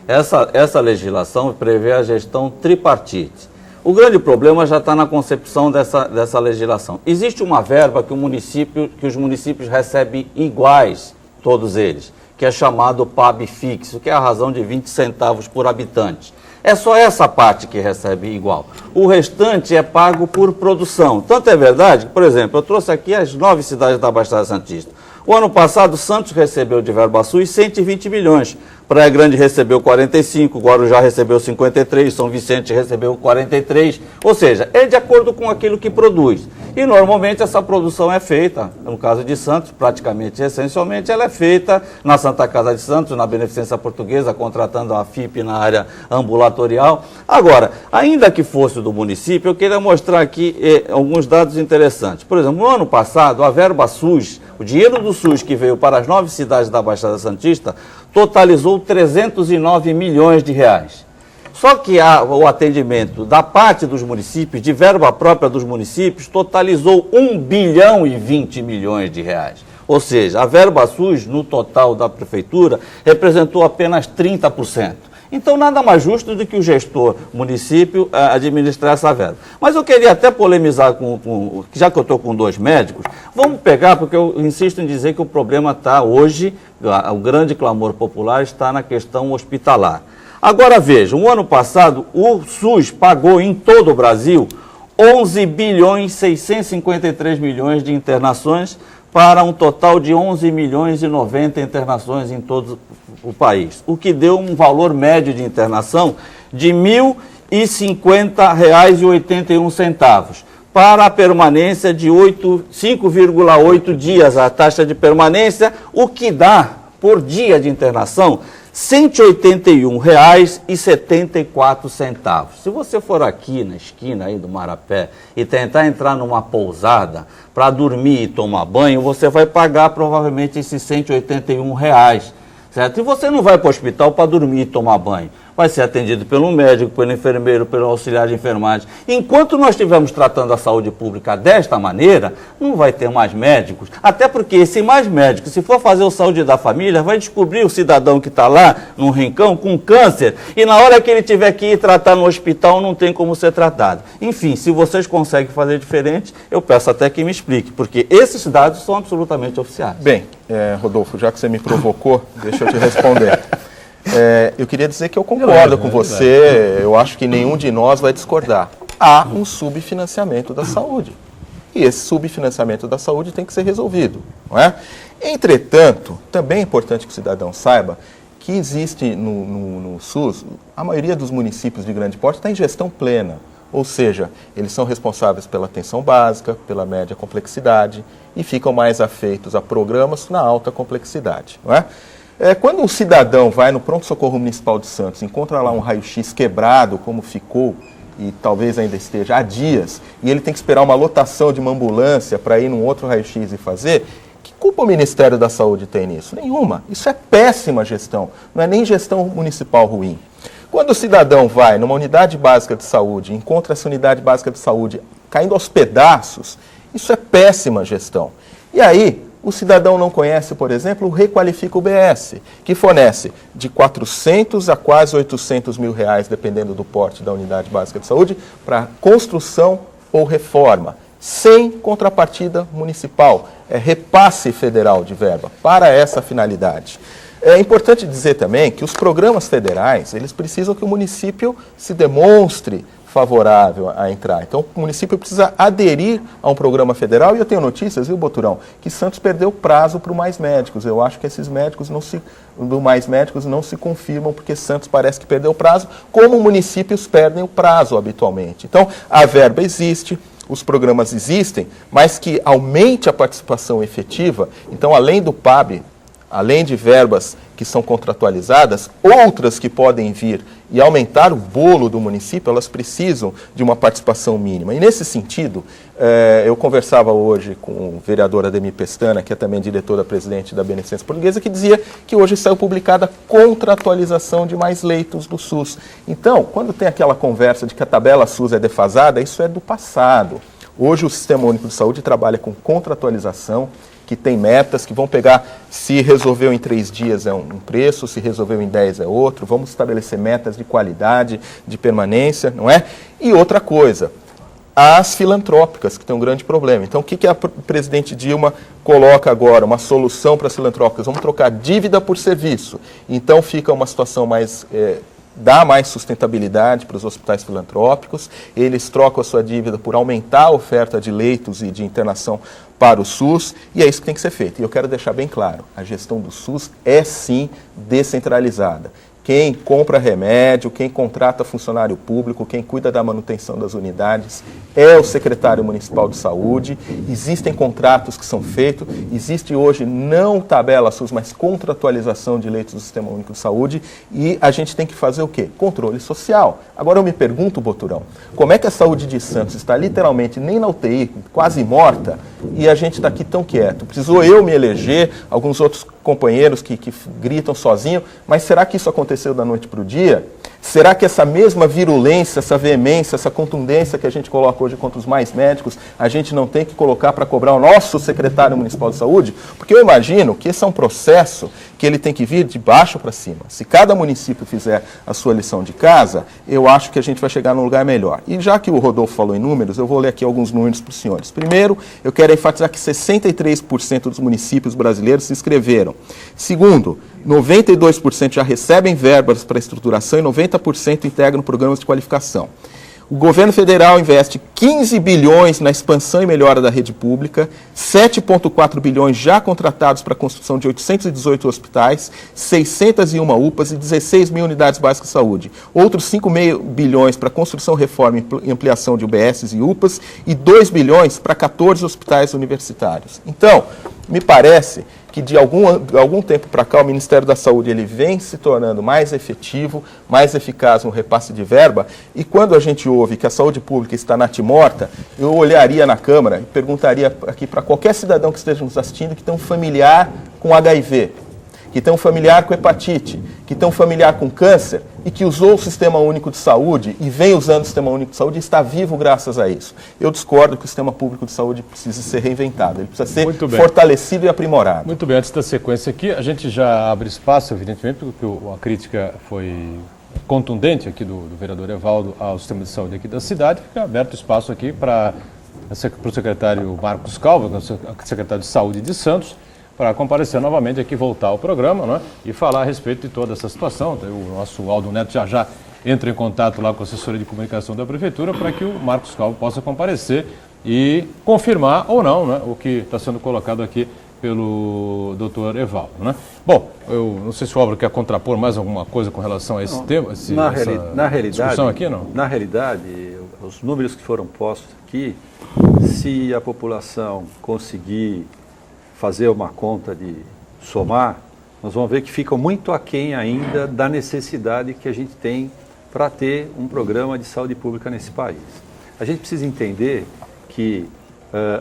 Essa legislação prevê a gestão tripartite. O grande problema já está na concepção dessa legislação. Existe uma verba que os municípios recebem iguais, todos eles, que é chamado PAB fixo, que é a razão de 20 centavos por habitante. É só essa parte que recebe igual. O restante é pago por produção. Tanto é verdade que, por exemplo, eu trouxe aqui as 9 cidades da Baixada Santista. O ano passado, Santos recebeu de verba SUS 120 milhões. Praia Grande recebeu 45, Guarujá recebeu 53, São Vicente recebeu 43. Ou seja, é de acordo com aquilo que produz. E normalmente essa produção é feita, no caso de Santos, praticamente, essencialmente, ela é feita na Santa Casa de Santos, na Beneficência Portuguesa, contratando a FIP na área ambulatorial. Agora, ainda que fosse do município, eu queria mostrar aqui alguns dados interessantes. Por exemplo, no ano passado, a verba SUS, o dinheiro do SUS que veio para as 9 cidades da Baixada Santista, totalizou 309 milhões de reais. Só que o atendimento da parte dos municípios, de verba própria dos municípios, totalizou 1 bilhão e 20 milhões de reais. Ou seja, a verba SUS, no total da prefeitura, representou apenas 30%. Então, nada mais justo do que o gestor município administrar essa verba. Mas eu queria até polemizar já que eu estou com 2 médicos, vamos pegar, porque eu insisto em dizer que o problema está hoje, o grande clamor popular está na questão hospitalar. Agora veja, o ano passado o SUS pagou em todo o Brasil 11 bilhões 653 milhões de internações para um total de 11 milhões e 90 internações em todo o país, o que deu um valor médio de internação de R$ 1.050,81 para a permanência de 5,8 dias, a taxa de permanência, o que dá, por dia de internação, R$ 181,74. Se você for aqui na esquina aí do Marapé e tentar entrar numa pousada para dormir e tomar banho, você vai pagar provavelmente esses R$ 181, certo? E você não vai para o hospital para dormir e tomar banho. Vai ser atendido pelo médico, pelo enfermeiro, pelo auxiliar de enfermagem. Enquanto nós estivermos tratando a saúde pública desta maneira, não vai ter mais médicos. Até porque se mais médicos, se for fazer o saúde da família, vai descobrir o cidadão que está lá num rincão com câncer e na hora que ele tiver que ir tratar no hospital não tem como ser tratado. Enfim, se vocês conseguem fazer diferente, eu peço até que me explique, porque esses dados são absolutamente oficiais. Bem, Rodolfo, já que você me provocou, deixa eu te responder. Eu queria dizer que eu concordo com você, eu acho que nenhum de nós vai discordar. Há um subfinanciamento da saúde. E esse subfinanciamento da saúde tem que ser resolvido, não é? Entretanto, também é importante que o cidadão saiba que existe no SUS, a maioria dos municípios de grande porte está em gestão plena. Ou seja, eles são responsáveis pela atenção básica, pela média complexidade e ficam mais afeitos a programas na alta complexidade, não é? Quando um cidadão vai no pronto-socorro municipal de Santos, encontra lá um raio-x quebrado, como ficou, e talvez ainda esteja há dias, e ele tem que esperar uma lotação de uma ambulância para ir num outro raio-x e fazer, que culpa o Ministério da Saúde tem nisso? Nenhuma. Isso é péssima gestão, não é nem gestão municipal ruim. Quando o cidadão vai numa unidade básica de saúde, encontra essa unidade básica de saúde caindo aos pedaços, isso é péssima gestão. E aí, o cidadão não conhece, por exemplo, o Requalifica UBS, que fornece de 400 a quase 800 mil reais, dependendo do porte da unidade básica de saúde, para construção ou reforma, sem contrapartida municipal, repasse federal de verba para essa finalidade. É importante dizer também que os programas federais, eles precisam que o município se demonstre favorável a entrar. Então, o município precisa aderir a um programa federal e eu tenho notícias, viu, Boturão, que Santos perdeu prazo para o Mais Médicos. Eu acho que esses médicos do Mais Médicos não se confirmam porque Santos parece que perdeu prazo, como municípios perdem o prazo habitualmente. Então, a verba existe, os programas existem, mas que aumente a participação efetiva. Então, além do PAB, além de verbas que são contratualizadas, outras que podem vir e aumentar o bolo do município, elas precisam de uma participação mínima. E nesse sentido, eu conversava hoje com o vereador Ademir Pestana, que é também diretora-presidente da Beneficência Portuguesa, que dizia que hoje saiu publicada a contratualização de mais leitos do SUS. Então, quando tem aquela conversa de que a tabela SUS é defasada, isso é do passado. Hoje o Sistema Único de Saúde trabalha com contratualização, que tem metas, que vão pegar, se resolveu em 3 dias é um preço, se resolveu em 10 é outro, vamos estabelecer metas de qualidade, de permanência, não é? E outra coisa, as filantrópicas, que tem um grande problema. Então, o que a presidente Dilma coloca agora? Uma solução para as filantrópicas, vamos trocar dívida por serviço. Então, fica uma situação mais dá mais sustentabilidade para os hospitais filantrópicos, eles trocam a sua dívida por aumentar a oferta de leitos e de internação para o SUS, e é isso que tem que ser feito. E eu quero deixar bem claro, a gestão do SUS é sim descentralizada. Quem compra remédio, quem contrata funcionário público, quem cuida da manutenção das unidades é o secretário municipal de saúde. Existem contratos que são feitos, existe hoje não tabela SUS, mas contratualização de leitos do Sistema Único de Saúde, e a gente tem que fazer o quê? Controle social. Agora eu me pergunto, Boturão, como é que a saúde de Santos está literalmente nem na UTI, quase morta, e a gente está aqui tão quieto? Precisou eu me eleger, alguns outros companheiros que gritam sozinho, mas será que isso aconteceu da noite para o dia? Será que essa mesma virulência, essa veemência, essa contundência que a gente coloca hoje contra os mais médicos, a gente não tem que colocar para cobrar o nosso secretário municipal de saúde? Porque eu imagino que esse é um processo que ele tem que vir de baixo para cima. Se cada município fizer a sua lição de casa, eu acho que a gente vai chegar num lugar melhor. E já que o Rodolfo falou em números, eu vou ler aqui alguns números para os senhores. Primeiro, eu quero enfatizar que 63% dos municípios brasileiros se inscreveram. Segundo, 92% já recebem verbas para estruturação e 90% integram programas de qualificação. O governo federal investe 15 bilhões na expansão e melhora da rede pública, 7,4 bilhões já contratados para a construção de 818 hospitais, 601 UPAs e 16 mil unidades básicas de saúde. Outros 5,5 bilhões para construção, reforma e ampliação de UBSs e UPAs e 2 bilhões para 14 hospitais universitários. Então, me parece que de algum tempo para cá o Ministério da Saúde ele vem se tornando mais efetivo, mais eficaz no repasse de verba, e quando a gente ouve que a saúde pública está natimorta, eu olharia na Câmara e perguntaria aqui para qualquer cidadão que esteja nos assistindo que tem um familiar com HIV, que tem um familiar com hepatite, que tem um familiar com câncer e que usou o Sistema Único de Saúde e vem usando o Sistema Único de Saúde e está vivo graças a isso. Eu discordo que o Sistema Público de Saúde precisa ser reinventado, ele precisa ser fortalecido e aprimorado. Muito bem, antes da sequência aqui, a gente já abre espaço, evidentemente, porque a crítica foi contundente aqui do vereador Evaldo ao sistema de saúde aqui da cidade, fica aberto espaço aqui para o secretário Marcos Calvo, secretário de Saúde de Santos, para comparecer novamente aqui, voltar ao programa, né, e falar a respeito de toda essa situação. O nosso Aldo Neto já entra em contato lá com a assessoria de comunicação da Prefeitura para que o Marcos Calvo possa comparecer e confirmar ou não, né, o que está sendo colocado aqui pelo doutor Evaldo. Né? Bom, eu não sei se o Álvaro quer contrapor mais alguma coisa com relação a esse tema, na realidade, discussão aqui, não? Na realidade, os números que foram postos aqui, se a população conseguir fazer uma conta de somar, nós vamos ver que ficam muito aquém ainda da necessidade que a gente tem para ter um programa de saúde pública nesse país. A gente precisa entender que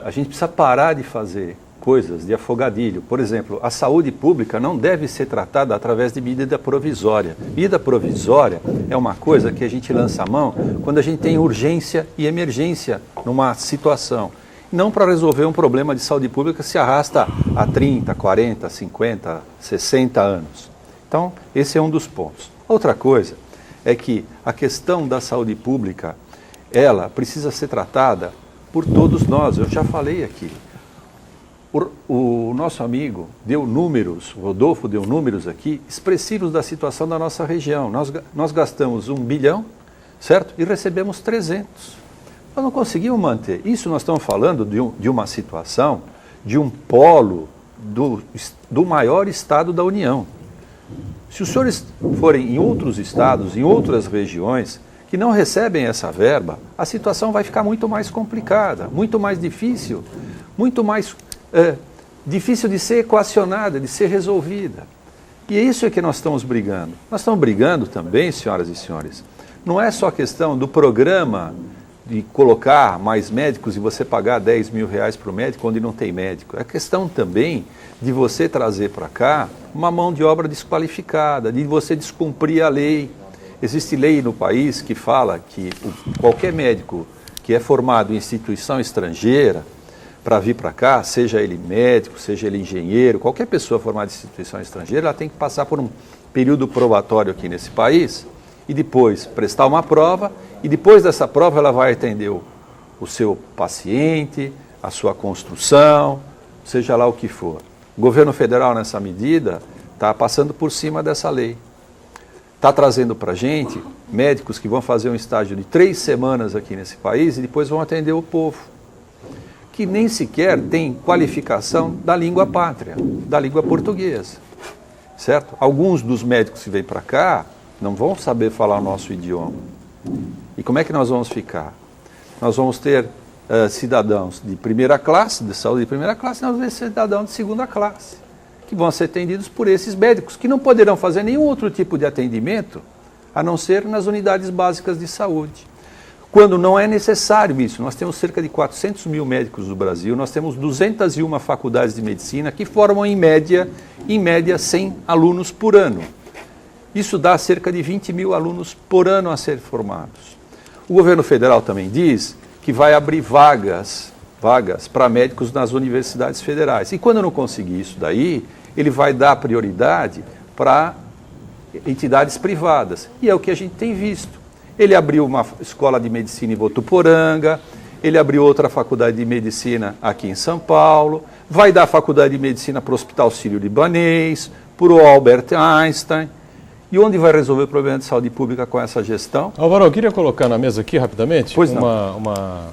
a gente precisa parar de fazer coisas de afogadilho. Por exemplo, a saúde pública não deve ser tratada através de medida provisória. Medida provisória é uma coisa que a gente lança a mão quando a gente tem urgência e emergência numa situação. Não para resolver um problema de saúde pública que se arrasta há 30, 40, 50, 60 anos. Então, esse é um dos pontos. Outra coisa é que a questão da saúde pública, ela precisa ser tratada por todos nós. Eu já falei aqui. O nosso amigo deu números, o Rodolfo deu números aqui, expressivos da situação da nossa região. Nós gastamos 1 bilhão, certo? E recebemos 300. Nós não conseguimos manter. Isso nós estamos falando de uma situação, de um polo do maior estado da União. Se os senhores forem em outros estados, em outras regiões, que não recebem essa verba, a situação vai ficar muito mais complicada, muito mais difícil, muito mais difícil de ser equacionada, de ser resolvida. E é isso que nós estamos brigando. Nós estamos brigando também, senhoras e senhores, não é só a questão do programa de colocar mais médicos e você pagar 10 mil reais para o médico onde não tem médico. É questão também de você trazer para cá uma mão de obra desqualificada, de você descumprir a lei. Existe lei no país que fala que qualquer médico que é formado em instituição estrangeira para vir para cá, seja ele médico, seja ele engenheiro, qualquer pessoa formada em instituição estrangeira, ela tem que passar por um período probatório aqui nesse país e depois prestar uma prova, e depois dessa prova ela vai atender o seu paciente, a sua construção, seja lá o que for. O governo federal, nessa medida, está passando por cima dessa lei. está trazendo para a gente médicos que vão fazer um estágio de 3 semanas aqui nesse país e depois vão atender o povo, que nem sequer tem qualificação da língua pátria, da língua portuguesa, certo? Alguns dos médicos que vêm para cá não vão saber falar o nosso idioma. E como é que nós vamos ficar? Nós vamos ter cidadãos de primeira classe, de saúde de primeira classe, e nós vamos ter cidadãos de segunda classe, que vão ser atendidos por esses médicos, que não poderão fazer nenhum outro tipo de atendimento, a não ser nas unidades básicas de saúde. Quando não é necessário isso, nós temos cerca de 400 mil médicos no Brasil, nós temos 201 faculdades de medicina que formam em média 100 alunos por ano. Isso dá cerca de 20 mil alunos por ano a serem formados. O governo federal também diz que vai abrir vagas para médicos nas universidades federais. E quando não conseguir isso daí, ele vai dar prioridade para entidades privadas. E é o que a gente tem visto. Ele abriu uma escola de medicina em Votuporanga, ele abriu outra faculdade de medicina aqui em São Paulo, vai dar faculdade de medicina para o Hospital Sírio-Libanês, para o Albert Einstein. E onde vai resolver o problema de saúde pública com essa gestão? Álvaro, eu queria colocar na mesa aqui rapidamente uma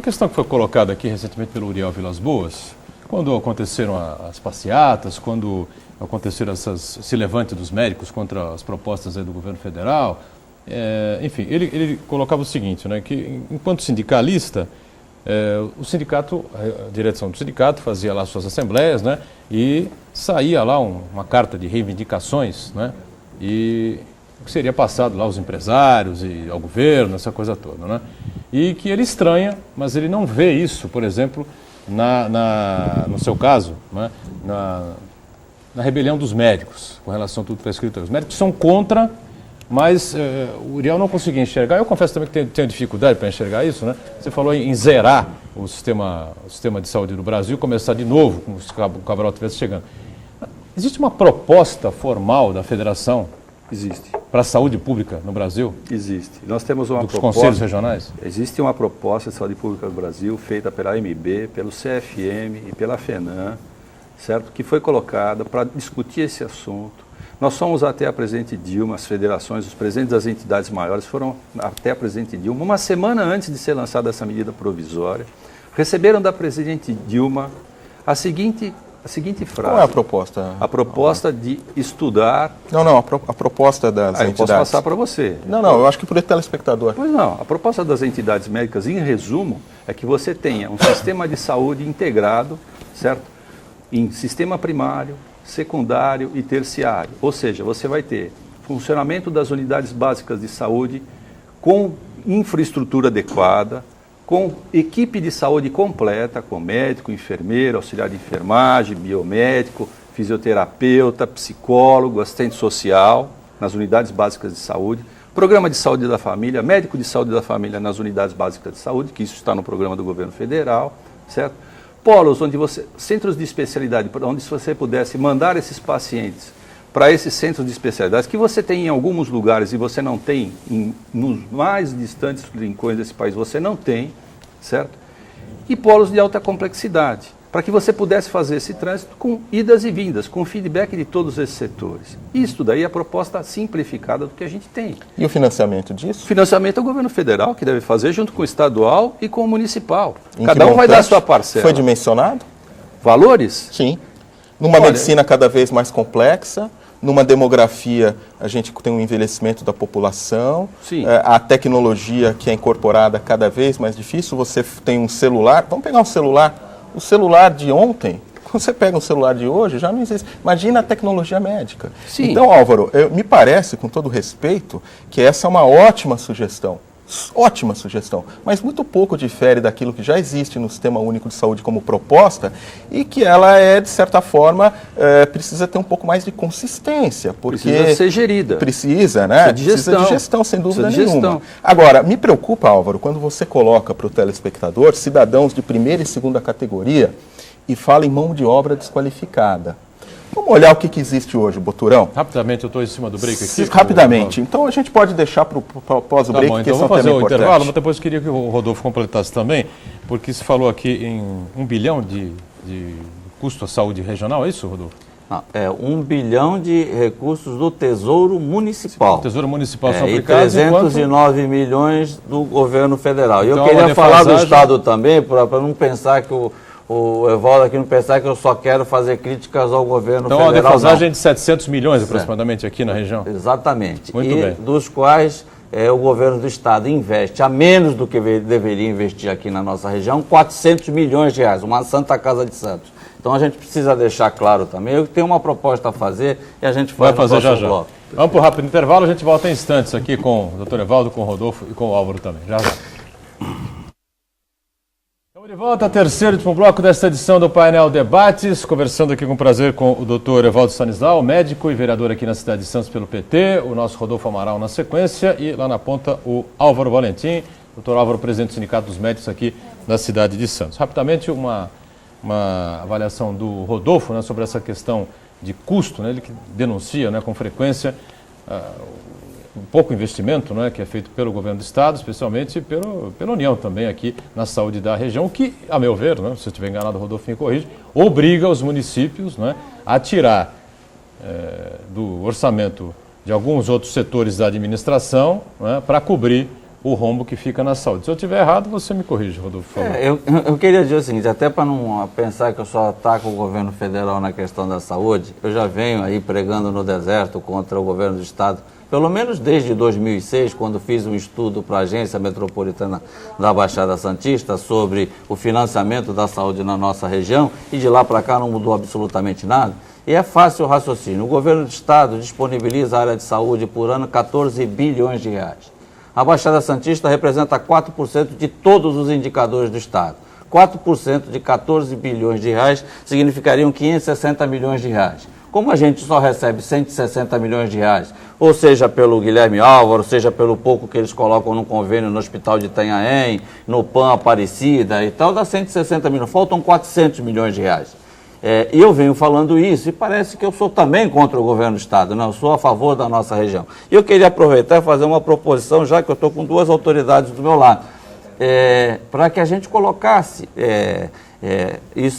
questão que foi colocada aqui recentemente pelo Uriel Vilas Boas, quando aconteceram as passeatas, quando aconteceram esse levante dos médicos contra as propostas aí do governo federal. Enfim, ele colocava o seguinte, né, que enquanto sindicalista, o sindicato, a direção do sindicato fazia lá suas assembleias, né, e saía lá uma carta de reivindicações, né, e que seria passado lá aos empresários e ao governo, essa coisa toda, né, e que ele estranha, mas ele não vê isso, por exemplo, no seu caso, né, na rebelião dos médicos, com relação a tudo que está escrito aí. Os médicos são contra, mas o Uriel não conseguia enxergar. Eu confesso também que tenho dificuldade para enxergar isso, né? Você falou em zerar o sistema de saúde do Brasil, começar de novo, como se o Cabral estivesse chegando. Existe uma proposta formal da federação? Existe. Para a saúde pública no Brasil? Existe. Nós temos uma proposta. Dos conselhos regionais? Existe uma proposta de saúde pública no Brasil, feita pela AMB, pelo CFM e pela FENAM, certo? Que foi colocada para discutir esse assunto. Nós fomos até a presidente Dilma, as federações, os presidentes das entidades maiores foram até a presidente Dilma, uma semana antes de ser lançada essa medida provisória, receberam da presidente Dilma a seguinte frase. Qual é a proposta? A proposta de estudar... Não, a proposta das entidades. Eu posso passar para você. Não, eu acho que por telespectador. Pois não, a proposta das entidades médicas, em resumo, é que você tenha um sistema de saúde integrado, certo? Em sistema primário, secundário e terciário. Ou seja, você vai ter funcionamento das unidades básicas de saúde com infraestrutura adequada, com equipe de saúde completa, com médico, enfermeiro, auxiliar de enfermagem, biomédico, fisioterapeuta, psicólogo, assistente social, nas unidades básicas de saúde, programa de saúde da família, médico de saúde da família nas unidades básicas de saúde, que isso está no programa do governo federal, certo? Polos, centros de especialidade, onde você pudesse mandar esses pacientes para esses centros de especialidades, que você tem em alguns lugares e você não tem, nos mais distantes rincões desse país, você não tem, certo? E polos de alta complexidade, para que você pudesse fazer esse trânsito com idas e vindas, com feedback de todos esses setores. Isso daí é a proposta simplificada do que a gente tem. E o financiamento disso? O financiamento é o governo federal que deve fazer, junto com o estadual e com o municipal. Cada um vai dar a sua parcela. Foi dimensionado? Valores? Sim. Numa medicina cada vez mais complexa, numa demografia, a gente tem um envelhecimento da população, a tecnologia que é incorporada cada vez mais difícil, você tem um celular, vamos pegar um celular, o celular de ontem, quando você pega um celular de hoje, já não existe. Imagina a tecnologia médica. Sim. Então, Álvaro, me parece, com todo respeito, que essa é uma ótima sugestão. Ótima sugestão, mas muito pouco difere daquilo que já existe no Sistema Único de Saúde como proposta e que ela de certa forma, precisa ter um pouco mais de consistência. Porque precisa ser gerida. Precisa, né? Precisa de gestão, sem dúvida nenhuma. Agora, me preocupa, Álvaro, quando você coloca para o telespectador cidadãos de primeira e segunda categoria e fala em mão de obra desqualificada. Vamos olhar o que existe hoje, Boturão. Rapidamente, eu estou em cima do break aqui. Rapidamente. Então a gente pode deixar para após o break, bom, que então esse é um vamos fazer tema o importante. intervalo, mas depois eu queria que o Rodolfo completasse também, porque se falou aqui em 1 bilhão de custo à saúde regional, é isso, Rodolfo? Não, é 1 bilhão de recursos do Tesouro Municipal. O Tesouro Municipal são E aplicados 309 milhões do governo federal. E Então, eu queria falar do defasagem... Estado também, para não pensar que o Evaldo aqui não pensar que eu só quero fazer críticas ao governo então, federal. Então, a defasagem é de 700 milhões aproximadamente aqui na região? Exatamente. Muito bem. Dos quais o governo do Estado investe, a menos do que deveria investir aqui na nossa região, 400 milhões de reais, uma Santa Casa de Santos. Então a gente precisa deixar claro também, eu tenho uma proposta a fazer e a gente faz Vai fazer já já. bloco. Vamos para o rápido intervalo, a gente volta em instantes aqui com o Dr. Evaldo, com o Rodolfo e com o Álvaro também. Já já. Estamos de volta, terceiro e último bloco desta edição do Painel Debates, conversando aqui com prazer com o Dr. Evaldo Stanislau, médico e vereador aqui na cidade de Santos pelo PT, o nosso Rodolfo Amaral na sequência e lá na ponta o Álvaro Valentim, Dr. Álvaro, presidente do Sindicato dos Médicos aqui da cidade de Santos. Rapidamente, uma avaliação do Rodolfo, né, sobre essa questão de custo, né, ele que denuncia, né, com frequência um pouco investimento, né, que é feito pelo governo do Estado, especialmente pela União também aqui na saúde da região, que, a meu ver, né, se eu estiver enganado, o Rodolfo me corrige, obriga os municípios, né, a tirar do orçamento de alguns outros setores da administração, né, para cobrir o rombo que fica na saúde. Se eu estiver errado, você me corrige, Rodolfo, por favor. Eu queria dizer o seguinte, até para não pensar que eu só ataco o governo federal na questão da saúde, eu já venho aí pregando no deserto contra o governo do Estado, pelo menos desde 2006, quando fiz um estudo para a Agência Metropolitana da Baixada Santista sobre o financiamento da saúde na nossa região, e de lá para cá não mudou absolutamente nada. E é fácil o raciocínio. O governo do Estado disponibiliza a área de saúde por ano 14 bilhões de reais. A Baixada Santista representa 4% de todos os indicadores do Estado. 4% de 14 bilhões de reais significariam 560 milhões de reais. Como a gente só recebe 160 milhões de reais, ou seja pelo Guilherme Álvaro, seja pelo pouco que eles colocam no convênio no Hospital de Itanhaém, no PAN Aparecida e tal, dá 160 milhões, faltam 400 milhões de reais. E eu venho falando isso e parece que eu sou também contra o governo do Estado, né? Eu sou a favor da nossa região. E eu queria aproveitar e fazer uma proposição, já que eu estou com duas autoridades do meu lado, para que a gente colocasse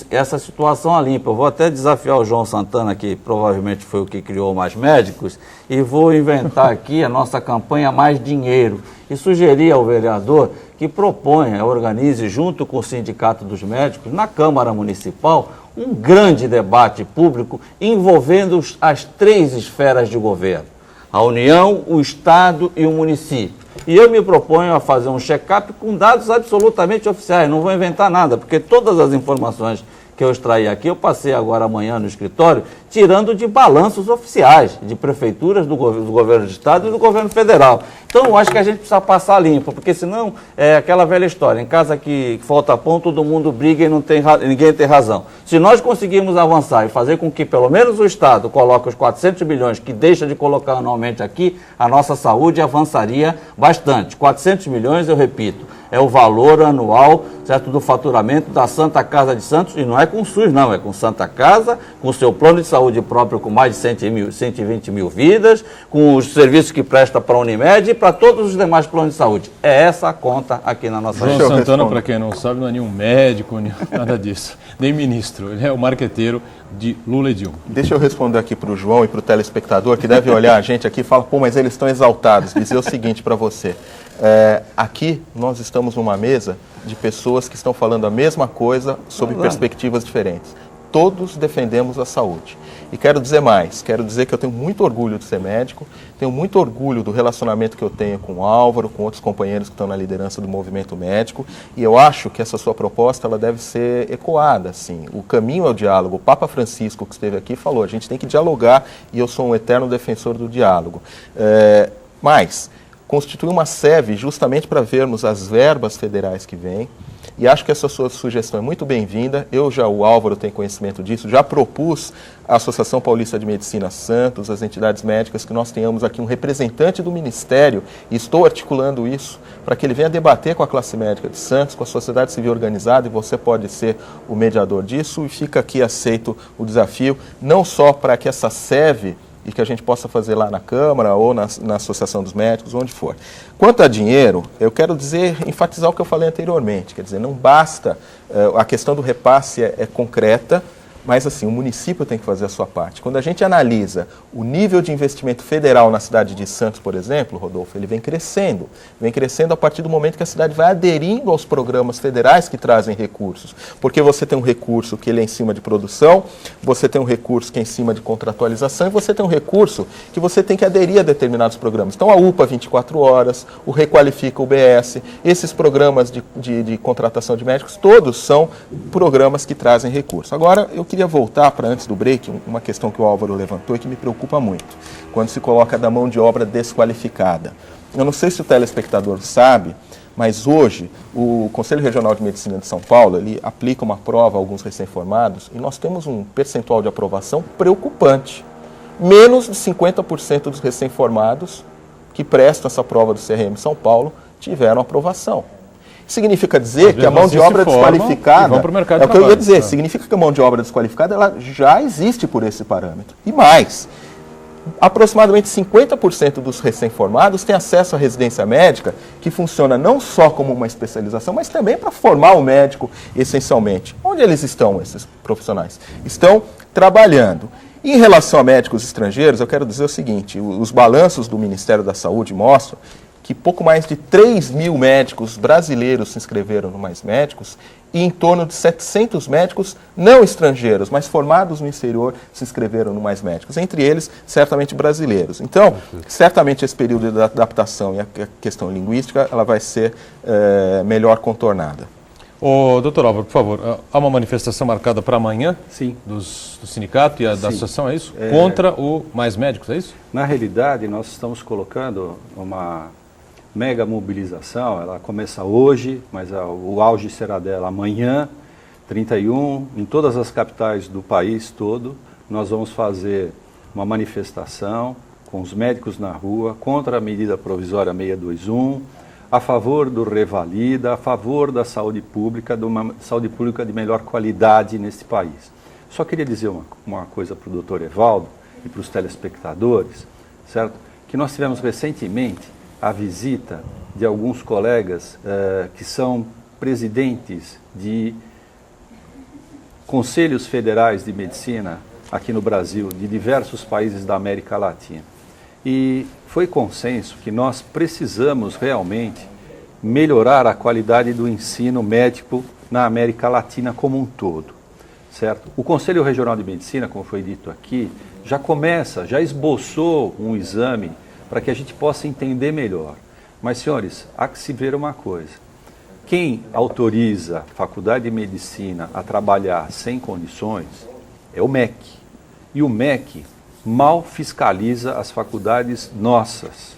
essa situação a limpo. Eu vou até desafiar o João Santana, que provavelmente foi o que criou Mais Médicos, e vou inventar aqui a nossa campanha Mais Dinheiro e sugerir ao vereador que proponha, organize junto com o Sindicato dos Médicos, na Câmara Municipal, um grande debate público envolvendo as três esferas de governo, a União, o Estado e o município. E eu me proponho a fazer um check-up com dados absolutamente oficiais, não vou inventar nada, porque todas as informações que eu extraí aqui, eu passei agora amanhã no escritório, tirando de balanços oficiais, de prefeituras do governo do Estado e do governo federal. Então, eu acho que a gente precisa passar limpo, porque senão é aquela velha história, em casa que falta pão, todo mundo briga e ninguém tem razão. Se nós conseguirmos avançar e fazer com que pelo menos o Estado coloque os 400 milhões que deixa de colocar anualmente aqui, a nossa saúde avançaria bastante. 400 milhões, eu repito, é o valor anual, certo, do faturamento da Santa Casa de Santos, e não é com o SUS, não, é com Santa Casa, com o seu plano de saúde próprio com mais de 120 mil vidas, com os serviços que presta para a Unimed e para todos os demais planos de saúde. É essa a conta aqui na nossa região. João Santana, para quem não sabe, não é nenhum médico, nada disso, nem ministro, ele é o marqueteiro de Lula e Dilma. Deixa eu responder aqui para o João e para o telespectador, que deve olhar a gente aqui e fala, pô, mas eles estão exaltados. Dizer o seguinte para você, aqui nós estamos numa mesa de pessoas que estão falando a mesma coisa sob perspectivas diferentes. Todos defendemos a saúde. E quero dizer mais, quero dizer que eu tenho muito orgulho de ser médico, tenho muito orgulho do relacionamento que eu tenho com o Álvaro, com outros companheiros que estão na liderança do movimento médico, e eu acho que essa sua proposta ela deve ser ecoada, assim. O caminho é o diálogo. O Papa Francisco, que esteve aqui, falou, a gente tem que dialogar, e eu sou um eterno defensor do diálogo. Mas constitui uma SEV justamente para vermos as verbas federais que vêm, e acho que essa sua sugestão é muito bem-vinda. O Álvaro tem conhecimento disso, já propus à Associação Paulista de Medicina Santos, às entidades médicas, que nós tenhamos aqui um representante do Ministério, e estou articulando isso, para que ele venha debater com a classe médica de Santos, com a sociedade civil organizada, e você pode ser o mediador disso, e fica aqui aceito o desafio, não só para que essa SEV e que a gente possa fazer lá na Câmara ou na Associação dos Médicos, onde for. Quanto a dinheiro, eu quero enfatizar o que eu falei anteriormente, quer dizer, não basta, a questão do repasse é concreta, Mas assim, o município tem que fazer a sua parte. Quando a gente analisa o nível de investimento federal na cidade de Santos, por exemplo, Rodolfo, ele vem crescendo. Vem crescendo a partir do momento que a cidade vai aderindo aos programas federais que trazem recursos. Porque você tem um recurso que ele é em cima de produção, você tem um recurso que é em cima de contratualização e você tem um recurso que você tem que aderir a determinados programas. Então a UPA 24 horas, o Requalifica UBS, esses programas de contratação de médicos, todos são programas que trazem recursos. Agora, eu queria voltar para antes do break, uma questão que o Álvaro levantou e que me preocupa muito, quando se coloca da mão de obra desqualificada. Eu não sei se o telespectador sabe, mas hoje o Conselho Regional de Medicina de São Paulo ele aplica uma prova a alguns recém-formados e nós temos um percentual de aprovação preocupante. Menos de 50% dos recém-formados que prestam essa prova do CRM São Paulo tiveram aprovação. Significa dizer que a mão de obra desqualificada, é o que eu ia dizer, significa que a mão de obra desqualificada ela já existe por esse parâmetro. E mais, aproximadamente 50% dos recém-formados têm acesso à residência médica, que funciona não só como uma especialização, mas também para formar o médico essencialmente. Onde eles estão, esses profissionais? Estão trabalhando. Em relação a médicos estrangeiros, eu quero dizer o seguinte, os balanços do Ministério da Saúde mostram que pouco mais de 3 mil médicos brasileiros se inscreveram no Mais Médicos e em torno de 700 médicos não estrangeiros, mas formados no exterior, se inscreveram no Mais Médicos, entre eles, certamente brasileiros. Então, certamente esse período de adaptação e a questão linguística, ela vai ser melhor contornada. Ô, doutor Álvaro, por favor, há uma manifestação marcada para amanhã? Sim. Do sindicato e da associação, é isso? Contra o Mais Médicos, é isso? Na realidade, nós estamos colocando uma mega mobilização, ela começa hoje, mas o auge será dela amanhã, 31, em todas as capitais do país todo. Nós vamos fazer uma manifestação com os médicos na rua contra a medida provisória 621, a favor do Revalida, a favor da saúde pública, de uma saúde pública de melhor qualidade nesse país. Só queria dizer uma coisa para o doutor Evaldo e para os telespectadores, certo? Que nós tivemos recentemente a visita de alguns colegas que são presidentes de conselhos federais de medicina aqui no Brasil, de diversos países da América Latina. E foi consenso que nós precisamos realmente melhorar a qualidade do ensino médico na América Latina como um todo, certo? O Conselho Regional de Medicina, como foi dito aqui, já esboçou um exame para que a gente possa entender melhor. Mas, senhores, há que se ver uma coisa. Quem autoriza a Faculdade de Medicina a trabalhar sem condições é o MEC. E o MEC mal fiscaliza as faculdades nossas,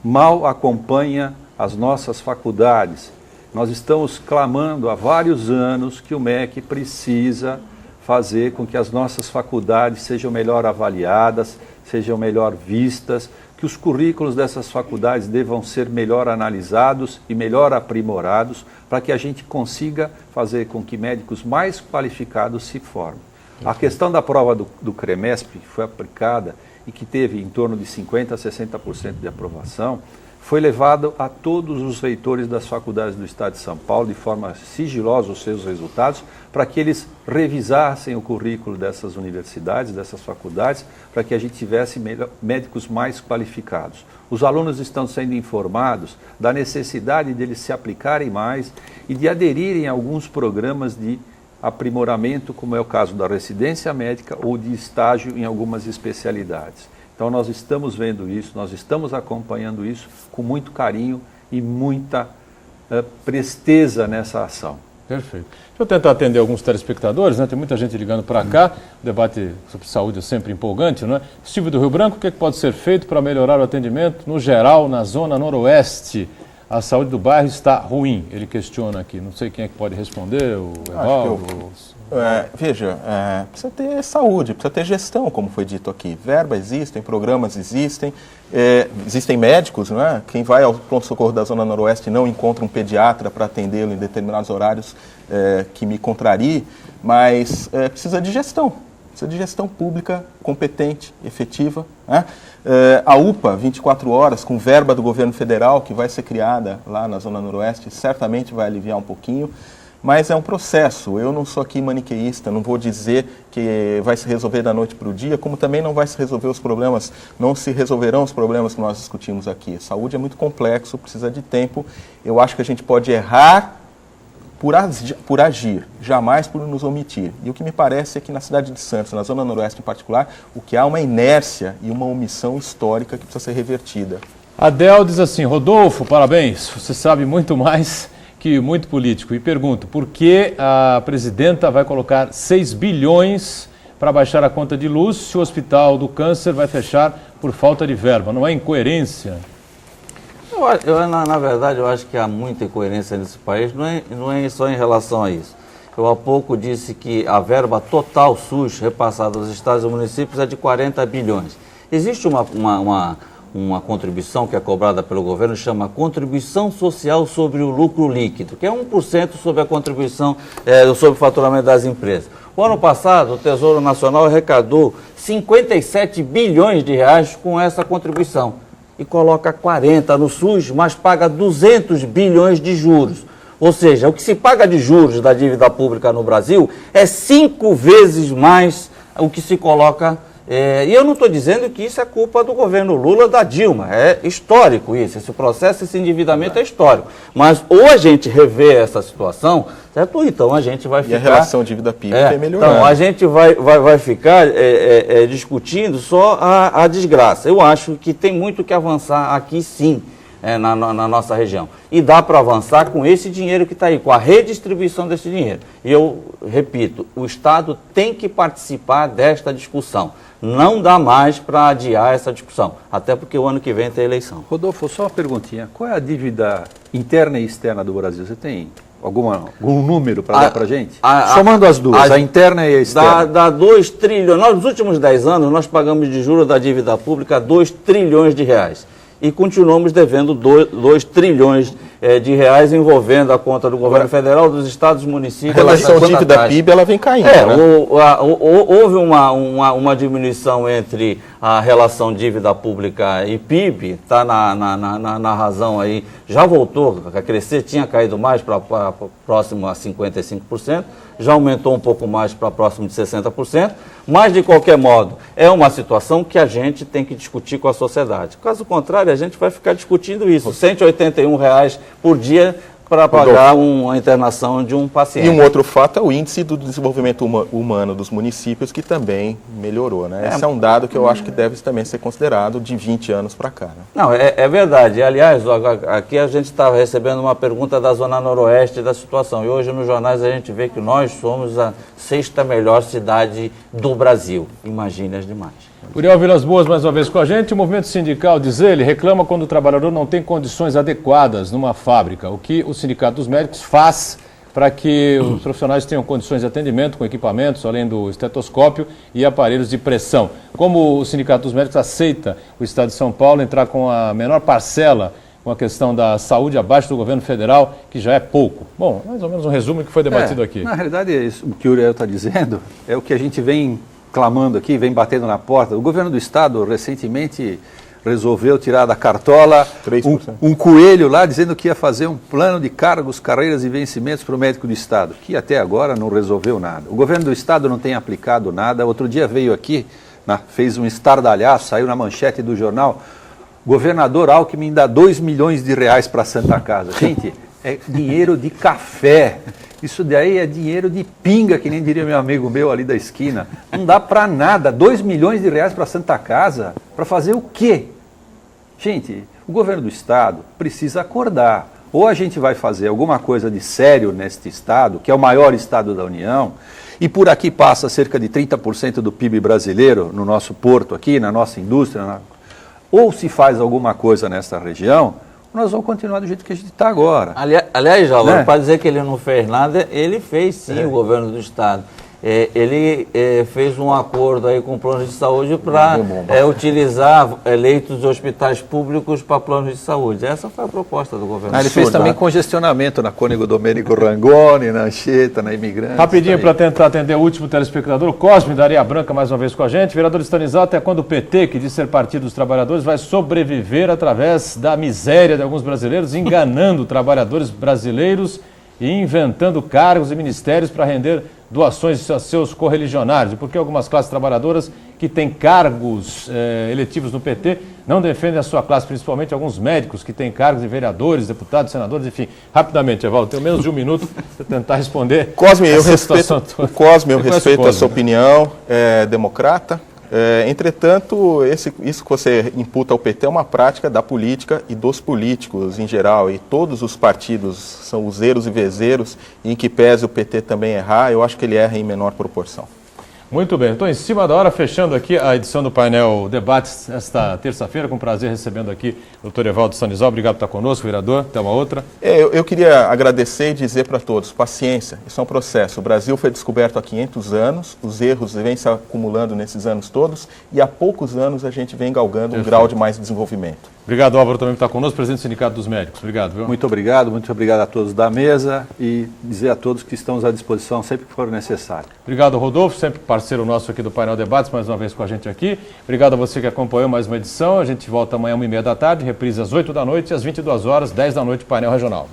mal acompanha as nossas faculdades. Nós estamos clamando há vários anos que o MEC precisa fazer com que as nossas faculdades sejam melhor avaliadas, sejam melhor vistas, que os currículos dessas faculdades devam ser melhor analisados e melhor aprimorados para que a gente consiga fazer com que médicos mais qualificados se formem. A questão da prova do CREMESP, que foi aplicada e que teve em torno de 50% a 60% de aprovação, foi levado a todos os reitores das faculdades do Estado de São Paulo, de forma sigilosa, os seus resultados, para que eles revisassem o currículo dessas universidades, dessas faculdades, para que a gente tivesse médicos mais qualificados. Os alunos estão sendo informados da necessidade deles se aplicarem mais e de aderirem a alguns programas de aprimoramento, como é o caso da residência médica ou de estágio em algumas especialidades. Então nós estamos vendo isso, nós estamos acompanhando isso com muito carinho e muita presteza nessa ação. Perfeito. Deixa eu tentar atender alguns telespectadores, né? Tem muita gente ligando para cá, o debate sobre saúde é sempre empolgante, não é? Silvio do Rio Branco, o que pode ser feito para melhorar o atendimento no geral, na zona noroeste? A saúde do bairro está ruim, ele questiona aqui. Não sei quem é que pode responder, o Evaldo. Veja, precisa ter saúde, precisa ter gestão, como foi dito aqui. Verba existem, programas existem, existem médicos, não é? Quem vai ao pronto-socorro da Zona Noroeste não encontra um pediatra para atendê-lo em determinados horários que me contrarie, mas precisa de gestão. Precisa de gestão pública competente, efetiva. Né? A UPA, 24 horas, com verba do governo federal, que vai ser criada lá na Zona Noroeste, certamente vai aliviar um pouquinho. mas é um processo. Eu não sou aqui maniqueísta, não vou dizer que vai se resolver da noite para o dia, como também não vai se resolver os problemas, não se resolverão os problemas que nós discutimos aqui. Saúde é muito complexo, precisa de tempo. Eu acho que a gente pode errar por agir, jamais por nos omitir. E o que me parece é que na cidade de Santos, na Zona Noroeste em particular, o que há é uma inércia e uma omissão histórica que precisa ser revertida. Adel diz assim: Rodolfo, parabéns, você sabe muito mais que muito político. E pergunto, por que a presidenta vai colocar 6 bilhões para baixar a conta de luz se o Hospital do Câncer vai fechar por falta de verba? Não é incoerência? Na verdade, eu acho que há muita incoerência nesse país, não é só em relação a isso. Eu há pouco disse que a verba total SUS repassada aos estados e municípios é de 40 bilhões. Existe uma contribuição que é cobrada pelo governo, chama Contribuição Social sobre o Lucro Líquido, que é 1% sobre a contribuição sobre o faturamento das empresas. O ano passado, o Tesouro Nacional arrecadou 57 bilhões de reais com essa contribuição. E coloca 40 no SUS, mas paga 200 bilhões de juros. Ou seja, o que se paga de juros da dívida pública no Brasil é 5 vezes mais o que se coloca. E eu não estou dizendo que isso é culpa do governo Lula, da Dilma. É histórico isso. Esse processo, esse endividamento é histórico. Mas ou a gente revê essa situação, certo? Ou então a gente vai ficar... E a relação dívida-PIB tem melhorado. Então, a gente vai ficar discutindo só a desgraça. Eu acho que tem muito que avançar aqui, sim, na nossa região. E dá para avançar com esse dinheiro que está aí, com a redistribuição desse dinheiro. E eu repito, o Estado tem que participar desta discussão. Não dá mais para adiar essa discussão, até porque o ano que vem tem eleição. Rodolfo, só uma perguntinha. Qual é a dívida interna e externa do Brasil? Você tem algum número para dar para a gente? Somando as duas, a interna e a externa. Dá 2 trilhões. Nos últimos 10 anos, nós pagamos de juros da dívida pública 2 trilhões de reais. E continuamos devendo 2 trilhões de reais envolvendo a conta do governo federal, dos estados, municípios. A relação dívida-PIB ela vem caindo, né? Houve uma diminuição entre a relação dívida pública e PIB, está na razão aí, já voltou a crescer, tinha caído mais para próximo a 55%, já aumentou um pouco mais para próximo de 60%, mas de qualquer modo é uma situação que a gente tem que discutir com a sociedade. Caso contrário, a gente vai ficar discutindo isso, R$ 181 por dia para pagar uma internação de um paciente. E um outro fato é o índice do desenvolvimento humano dos municípios, que também melhorou, né? Esse é um dado que eu acho que deve também ser considerado de 20 anos para cá, né? Não, é verdade. Aliás, aqui a gente estava recebendo uma pergunta da Zona Noroeste da situação, e hoje nos jornais a gente vê que nós somos a 6ª melhor cidade do Brasil. Imagine as demais. Uriel Vilas Boas, mais uma vez com a gente. O movimento sindical, diz ele, reclama quando o trabalhador não tem condições adequadas numa fábrica. O que o Sindicato dos Médicos faz para que os profissionais tenham condições de atendimento com equipamentos, além do estetoscópio e aparelhos de pressão. Como o Sindicato dos Médicos aceita o Estado de São Paulo entrar com a menor parcela com a questão da saúde abaixo do governo federal, que já é pouco? Bom, mais ou menos um resumo que foi debatido aqui. Na realidade, o que o Uriel está dizendo é o que a gente vem clamando aqui, vem batendo na porta. O governo do estado recentemente resolveu tirar da cartola um coelho lá dizendo que ia fazer um plano de cargos, carreiras e vencimentos para o médico do estado, que até agora não resolveu nada. O governo do estado não tem aplicado nada. Outro dia veio aqui, fez um estardalhaço, saiu na manchete do jornal, governador Alckmin dá 2 milhões de reais para a Santa Casa. Gente, é dinheiro de café. Isso daí é dinheiro de pinga, que nem diria meu amigo meu ali da esquina. Não dá para nada. 2 milhões de reais para a Santa Casa. Para fazer o quê? Gente, o governo do estado precisa acordar. Ou a gente vai fazer alguma coisa de sério neste estado, que é o maior estado da União, e por aqui passa cerca de 30% do PIB brasileiro, no nosso porto aqui, na nossa indústria. Ou se faz alguma coisa nessa região, nós vamos continuar do jeito que a gente está agora. Aliás, Álvaro, para dizer que ele não fez nada, ele fez sim, o governo do estado. Ele fez um acordo aí com planos de saúde para utilizar leitos de hospitais públicos para planos de saúde. Essa foi a proposta do governo. Ele fez também congestionamento na Cônigo Domênico Rangoni, na Anchieta, na Imigrantes. Rapidinho, para tentar atender o último telespectador, o Cosme da Areia Branca mais uma vez com a gente. Vereador Stanislau, até quando o PT, que diz ser partido dos trabalhadores, vai sobreviver através da miséria de alguns brasileiros, enganando trabalhadores brasileiros e inventando cargos e ministérios para render doações a seus correligionários. E porque algumas classes trabalhadoras que têm cargos eletivos no PT não defendem a sua classe, principalmente alguns médicos que têm cargos de vereadores, deputados, senadores, enfim. Rapidamente, Evaldo, tenho menos de um minuto para tentar responder. Cosme, eu respeito a sua opinião, é democrata. Entretanto, isso que você imputa ao PT é uma prática da política e dos políticos em geral, e todos os partidos são useiros e vezeiros, e em que pese o PT também errar, eu acho que ele erra em menor proporção. Muito bem, estou em cima da hora, fechando aqui a edição do painel Debates esta terça-feira, com prazer recebendo aqui o doutor Evaldo Sanizal. Obrigado por estar conosco, vereador. Até uma outra. Eu queria agradecer e dizer para todos, paciência, isso é um processo. O Brasil foi descoberto há 500 anos, os erros vêm se acumulando nesses anos todos, e há poucos anos a gente vem galgando um grau de mais desenvolvimento. Obrigado, Álvaro, também por estar conosco, presidente do Sindicato dos Médicos. Obrigado, viu? Muito obrigado a todos da mesa e dizer a todos que estamos à disposição sempre que for necessário. Obrigado, Rodolfo, sempre parceiro nosso aqui do Painel Debates, mais uma vez com a gente aqui. Obrigado a você que acompanhou mais uma edição. A gente volta amanhã às 1h30 da tarde, reprise às 8 da noite e às 22 horas, 10 da noite, Painel Regional.